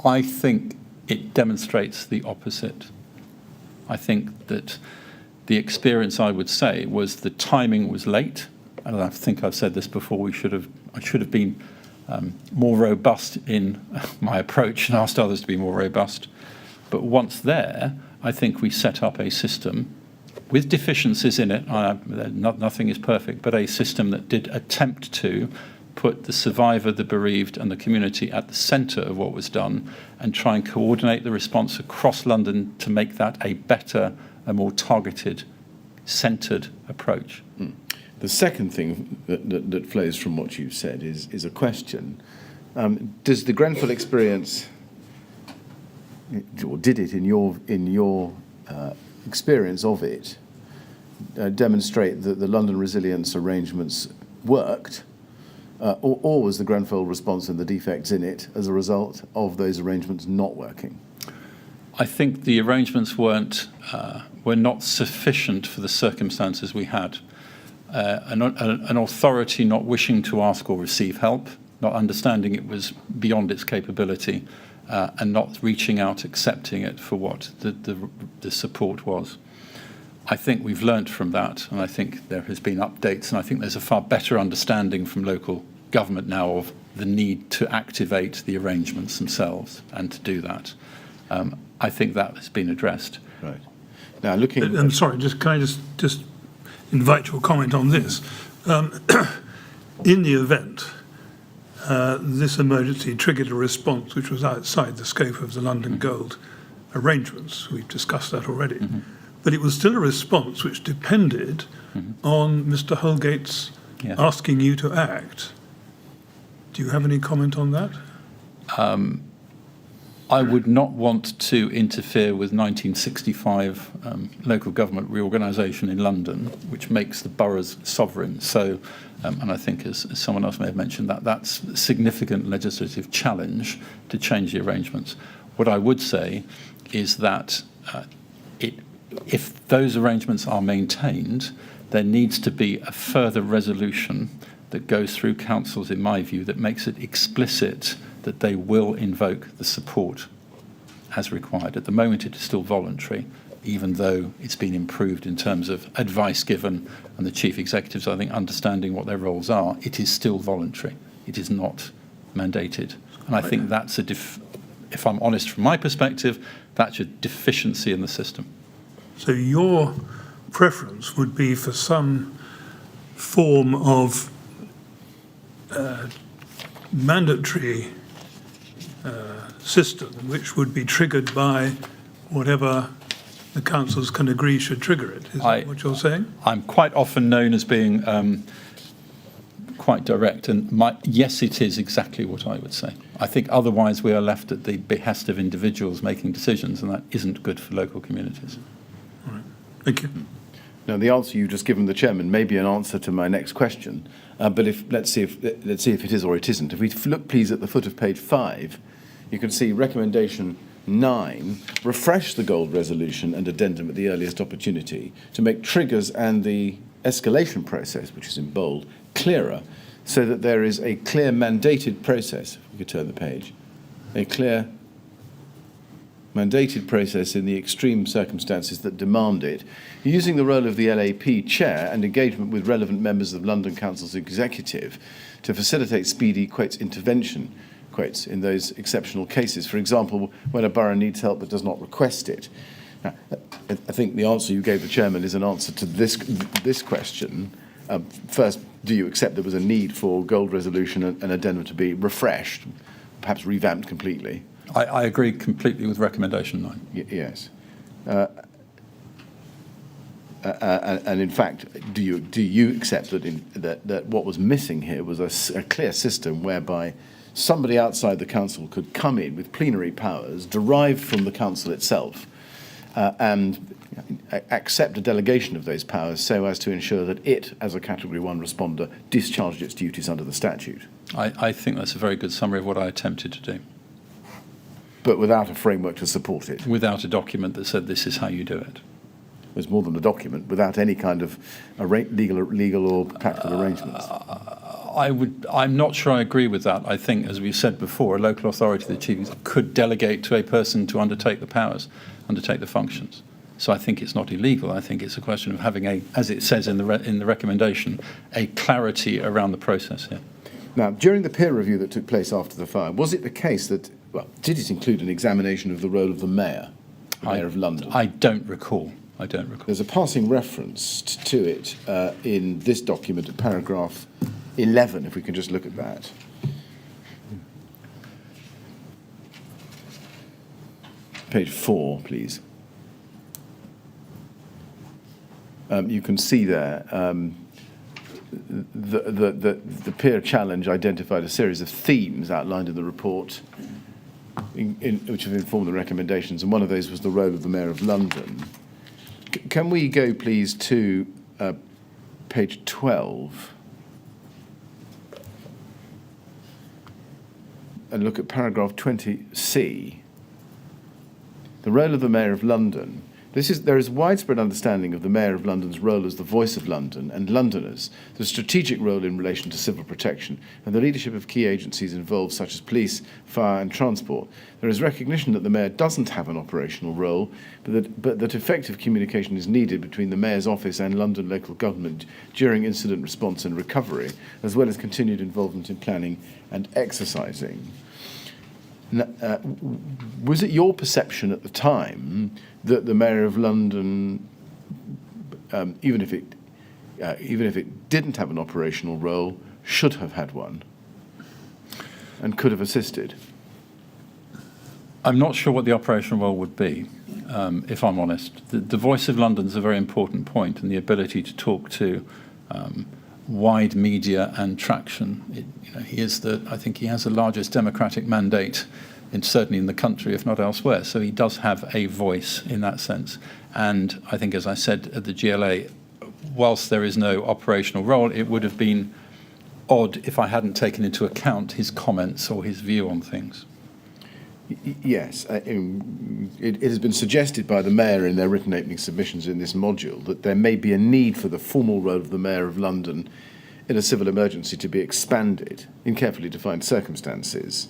I think it demonstrates the opposite. I think that the experience, I would say, was the timing was late, and I think I've said this before. I should have been more robust in my approach and asked others to be more robust. But once there, I think we set up a system with deficiencies in it. Nothing is perfect, but a system that did attempt to put the survivor, the bereaved, and the community at the centre of what was done and try and coordinate the response across London to make that a better, a more targeted, centred approach. The second thing that flows from what you've said is a question. Does the Grenfell experience, or did it in your experience of it, demonstrate that the London resilience arrangements worked, or was the Grenfell response and the defects in it as a result of those arrangements not working? I think the arrangements were not sufficient for the circumstances we had. An authority not wishing to ask or receive help, not understanding it was beyond its capability, and not reaching out, accepting it for what the support was. I think we've learnt from that, and I think there has been updates, and I think there's a far better understanding from local government now of the need to activate the arrangements themselves and to do that. I think that has been addressed. Right. Now, looking... I'm sorry, can I just invite your comment on this? In the event this emergency triggered a response which was outside the scope of the London Gold arrangements, we've discussed that already, but it was still a response which depended on Mr. Holgate's asking you to act. Do you have any comment on that? I would not want to interfere with 1965 local government reorganisation in London, which makes the boroughs sovereign. So, and I think as someone else may have mentioned, that's a significant legislative challenge to change the arrangements. What I would say is that if those arrangements are maintained, there needs to be a further resolution that goes through councils, in my view, that makes it explicit that they will invoke the support as required. At the moment, it is still voluntary, even though it's been improved in terms of advice given and the chief executives, I think, understanding what their roles are. It is still voluntary. It is not mandated. And I think that's if I'm honest from my perspective, that's a deficiency in the system. So your preference would be for some form of mandatory system which would be triggered by whatever the councils can agree should trigger it. Is that what you're saying? I'm quite often known as being quite direct, and yes, it is exactly what I would say. I think otherwise we are left at the behest of individuals making decisions, and that isn't good for local communities. All right. Thank you. Now, the answer you've just given the chairman may be an answer to my next question, but let's see if it is or it isn't. If we look, please, at the foot of page 5, you can see recommendation 9: refresh the gold resolution and addendum at the earliest opportunity to make triggers and the escalation process, which is in bold, clearer, so that there is a clear mandated process. If we could turn the page, a clear mandated process in the extreme circumstances that demand it, using the role of the LAP chair and engagement with relevant members of London Council's executive to facilitate speedy, quotes, intervention, quotes, in those exceptional cases. For example, when a borough needs help but does not request it. I think the answer you gave the chairman is an answer to this question. First, do you accept there was a need for gold resolution and addendum to be refreshed, perhaps revamped completely? I agree completely with recommendation 9. Yes. And in fact, do you accept that what was missing here was a clear system whereby somebody outside the council could come in with plenary powers derived from the council itself and accept a delegation of those powers so as to ensure that it, as a Category 1 responder, discharged its duties under the statute? I think that's a very good summary of what I attempted to do. But without a framework to support it? Without a document that said this is how you do it. There's more than a document, without any kind of legal or practical arrangements. I'm not sure I agree with that. I think, as we said before, a local authority, the chief, could delegate to a person to undertake the powers, undertake the functions. So I think it's not illegal. I think it's a question of having as it says in the recommendation, a clarity around the process here. Now, during the peer review that took place after the fire, was it the case that, did it include an examination of the role of the mayor of London? I don't recall. There's a passing reference to it in this document at paragraph 11, if we can just look at that. Page 4, please. You can see there the peer challenge identified a series of themes outlined in the report which have informed the recommendations, and one of those was the role of the Mayor of London. Can we go, please, to page 12 and look at paragraph 20C? The role of the Mayor of London. There is widespread understanding of the Mayor of London's role as the voice of London and Londoners, the strategic role in relation to civil protection, and the leadership of key agencies involved, such as police, fire and transport. There is recognition that the Mayor doesn't have an operational role, but that effective communication is needed between the Mayor's office and London local government during incident response and recovery, as well as continued involvement in planning and exercising. Was it your perception at the time that the Mayor of London, even if it didn't have an operational role, should have had one and could have assisted? I'm not sure what the operational role would be, if I'm honest. The voice of London is a very important point, and the ability to talk to wide media and traction. I think he has the largest democratic mandate, certainly in the country, if not elsewhere. So he does have a voice in that sense. And I think, as I said at the GLA, whilst there is no operational role, it would have been odd if I hadn't taken into account his comments or his view on things. Yes, it has been suggested by the Mayor in their written opening submissions in this module that there may be a need for the formal role of the Mayor of London in a civil emergency to be expanded in carefully defined circumstances.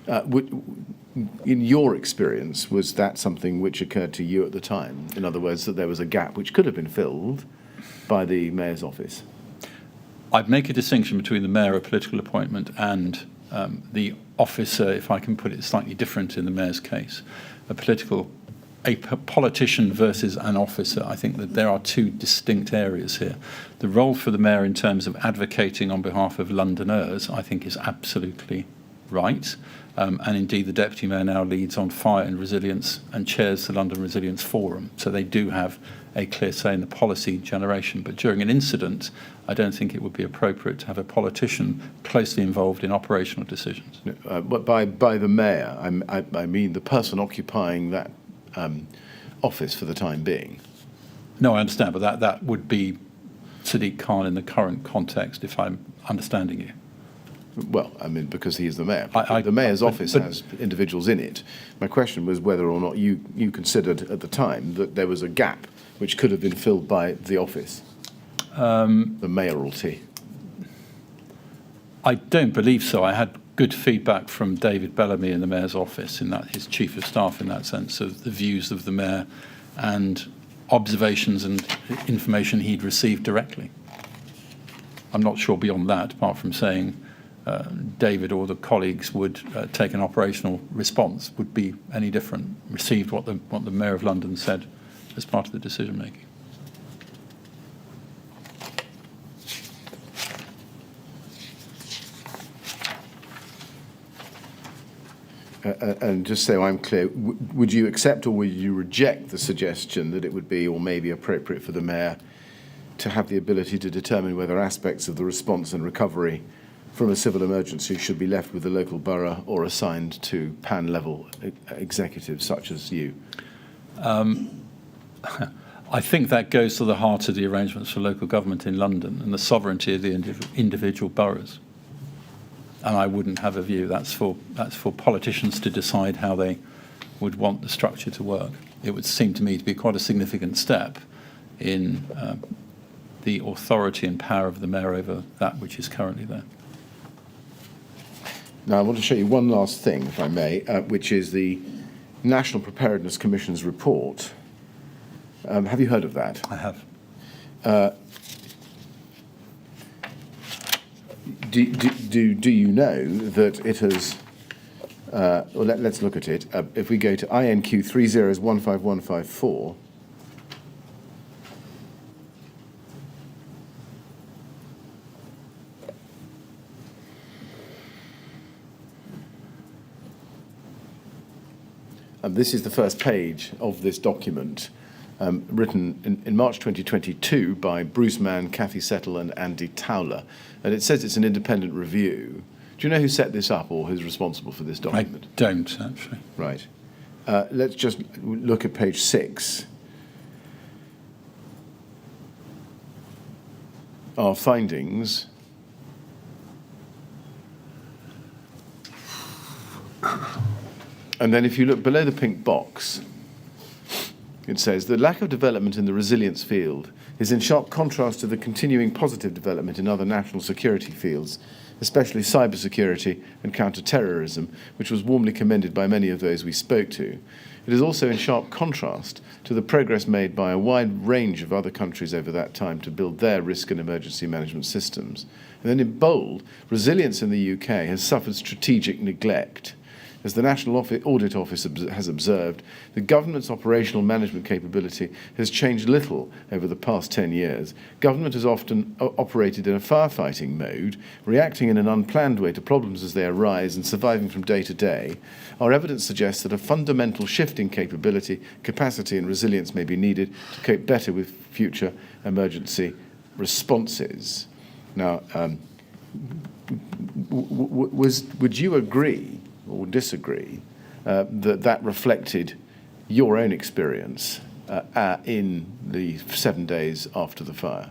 In your experience, was that something which occurred to you at the time? In other words, that there was a gap which could have been filled by the Mayor's office? I'd make a distinction between the Mayor, a political appointment, and the officer, if I can put it slightly different in the Mayor's case. A politician versus an officer. I think that there are two distinct areas here. The role for the Mayor in terms of advocating on behalf of Londoners, I think, is absolutely right. And indeed, the Deputy Mayor now leads on fire and resilience and chairs the London Resilience Forum. So they do have a clear say in the policy generation. But during an incident, I don't think it would be appropriate to have a politician closely involved in operational decisions. But by the Mayor, I mean the person occupying that office for the time being. No, I understand, but that would be Sadiq Khan in the current context, if I'm understanding you. Well, I mean, because he is the Mayor. The Mayor's office has individuals in it. My question was whether or not you considered at the time that there was a gap which could have been filled by the office, the mayoralty. I don't believe so. I had good feedback from David Bellamy in the Mayor's office, in that his Chief of Staff, in that sense, of the views of the Mayor and observations and information he'd received directly. I'm not sure beyond that, apart from saying David or the colleagues would take an operational response would be any different, received what the Mayor of London said as part of the decision making. And just so I'm clear, would you accept or would you reject the suggestion that it would be or may be appropriate for the Mayor to have the ability to determine whether aspects of the response and recovery from a civil emergency should be left with the local borough or assigned to pan-level executives such as you? I think that goes to the heart of the arrangements for local government in London and the sovereignty of the individual boroughs. And I wouldn't have a view. That's for politicians to decide how they would want the structure to work. It would seem to me to be quite a significant step in the authority and power of the Mayor over that which is currently there. Now, I want to show you one last thing, if I may, which is the National Preparedness Commission's report. Have you heard of that? I have. Do you know that it has, well, let's look at it. If we go to INQ 3015154, this is the first page of this document, written in March 2022 by Bruce Mann, Cathy Settle and Andy Towler. And it says it's an independent review. Do you know who set this up or who's responsible for this document? I don't, actually. Right. Let's just look at page 6. Our findings. And then if you look below the pink box, it says the lack of development in the resilience field is in sharp contrast to the continuing positive development in other national security fields, especially cybersecurity and counter-terrorism, which was warmly commended by many of those we spoke to. It is also in sharp contrast to the progress made by a wide range of other countries over that time to build their risk and emergency management systems. And then in bold, resilience in the UK has suffered strategic neglect. As the National Audit Office has observed, the government's operational management capability has changed little over the past 10 years. Government has often operated in a firefighting mode, reacting in an unplanned way to problems as they arise and surviving from day to day. Our evidence suggests that a fundamental shift in capability, capacity and resilience may be needed to cope better with future emergency responses. Now, would you agree or disagree that reflected your own experience in the 7 days after the fire?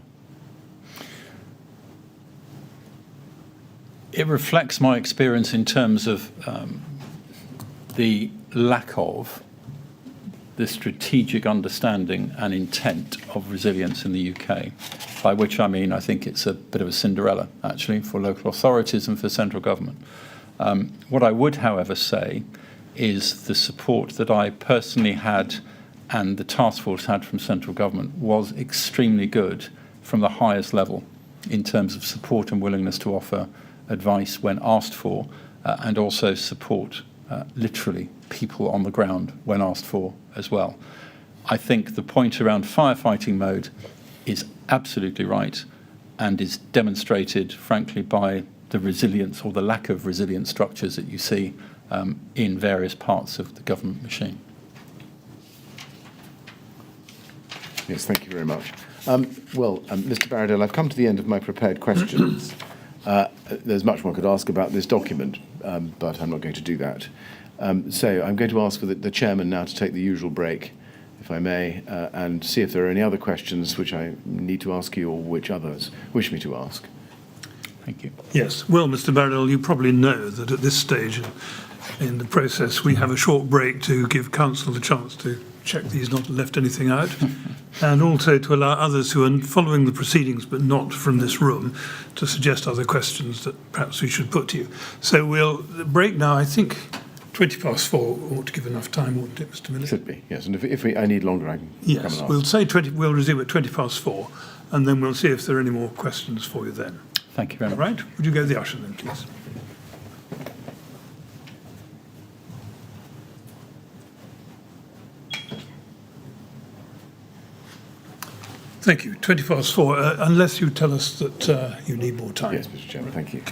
It reflects my experience in terms of the lack of the strategic understanding and intent of resilience in the UK, by which I mean I think it's a bit of a Cinderella, actually, for local authorities and for central government. What I would, however, say is the support that I personally had and the task force had from central government was extremely good from the highest level in terms of support and willingness to offer advice when asked for, and also support literally people on the ground when asked for as well. I think the point around firefighting mode is absolutely right and is demonstrated, frankly, by the resilience or the lack of resilient structures that you see in various parts of the government machine. Yes, thank you very much. Mr. Barradell, I've come to the end of my prepared questions. There's much one could ask about this document, but I'm not going to do that. So I'm going to ask for the chairman now to take the usual break, if I may, and see if there are any other questions which I need to ask you or which others wish me to ask. Thank you. Yes. Well, Mr. Barradell, you probably know that at this stage in the process, we have a short break to give counsel the chance to check that he's not left anything out, and also to allow others who are following the proceedings but not from this room to suggest other questions that perhaps we should put to you. So we'll break now. I think 4:20 ought to give enough time, oughtn't it, Mr. Miller? Should be, yes. And if I need longer, I can come and ask. We'll say we'll resume at 4:20, and then we'll see if there are any more questions for you then. Thank you very much. Right? Would you go to the usher then, please? Thank you. 4:20. Unless you tell us that you need more time. Yes, Mr. Chairman, thank you.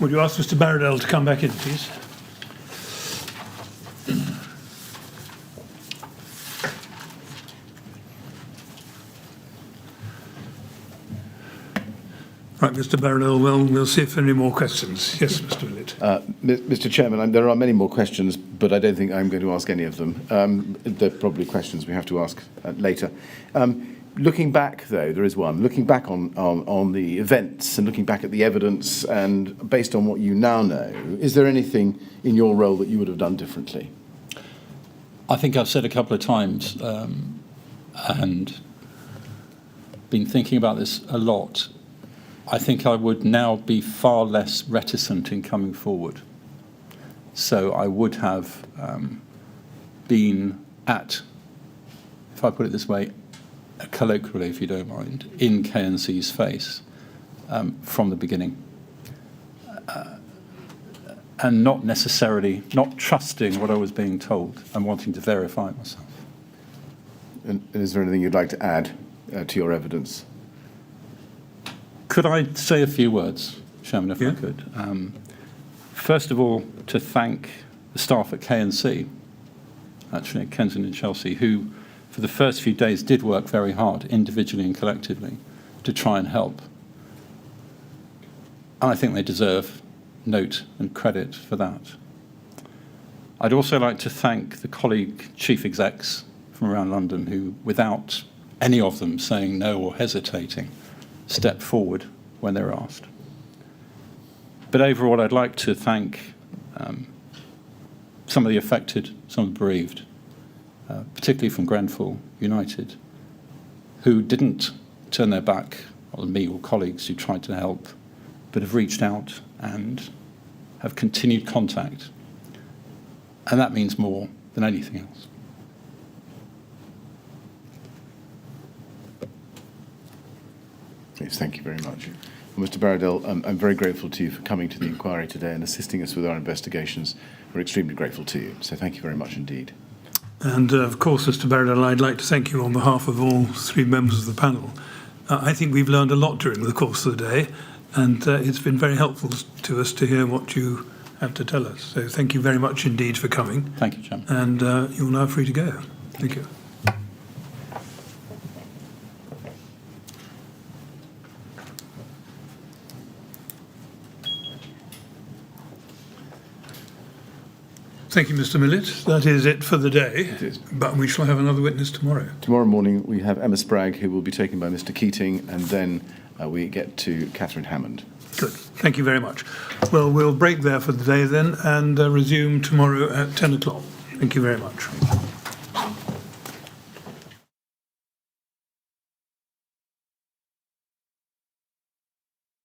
Would you ask Mr. Barradell to come back in, please? Right, Mr. Barradell, we'll see if there are any more questions. Yes, Mr. Willett. Mr. Chairman, there are many more questions, but I don't think I'm going to ask any of them. They're probably questions we have to ask later. Looking back, though, there is one. Looking back on the events and looking back at the evidence and based on what you now know, is there anything in your role that you would have done differently? I think I've said a couple of times and been thinking about this a lot. I think I would now be far less reticent in coming forward. So I would have been at, if I put it this way, colloquially, if you don't mind, in KNC's face from the beginning. And not necessarily, not trusting what I was being told and wanting to verify it myself. And is there anything you'd like to add to your evidence? Could I say a few words, Chairman, if I could? First of all, to thank the staff at KNC, actually at Kensington and Chelsea, who for the first few days did work very hard, individually and collectively, to try and help. And I think they deserve note and credit for that. I'd also like to thank the colleague chief execs from around London who, without any of them saying no or hesitating, stepped forward when they were asked. But overall, I'd like to thank some of the affected, some of the bereaved, particularly from Grenfell United, who didn't turn their back on me or colleagues who tried to help, but have reached out and have continued contact. And that means more than anything else. Yes, thank you very much. Well, Mr. Barradell, I'm very grateful to you for coming to the inquiry today and assisting us with our investigations. We're extremely grateful to you, so thank you very much indeed. And of course, Mr. Barradell, I'd like to thank you on behalf of all three members of the panel. I think we've learned a lot during the course of the day, and it's been very helpful to us to hear what you have to tell us. So thank you very much indeed for coming. Thank you, Chairman. And you're now free to go. Thank you. Thank you, Mr. Millett. That is it for the day. It is. But we shall have another witness tomorrow. Tomorrow morning we have Emma Spragg, who will be taken by Mr. Keating, and then we get to Catherine Hammond. Good. Thank you very much. Well, we'll break there for the day then and resume tomorrow at 10 o'clock. Thank you very much.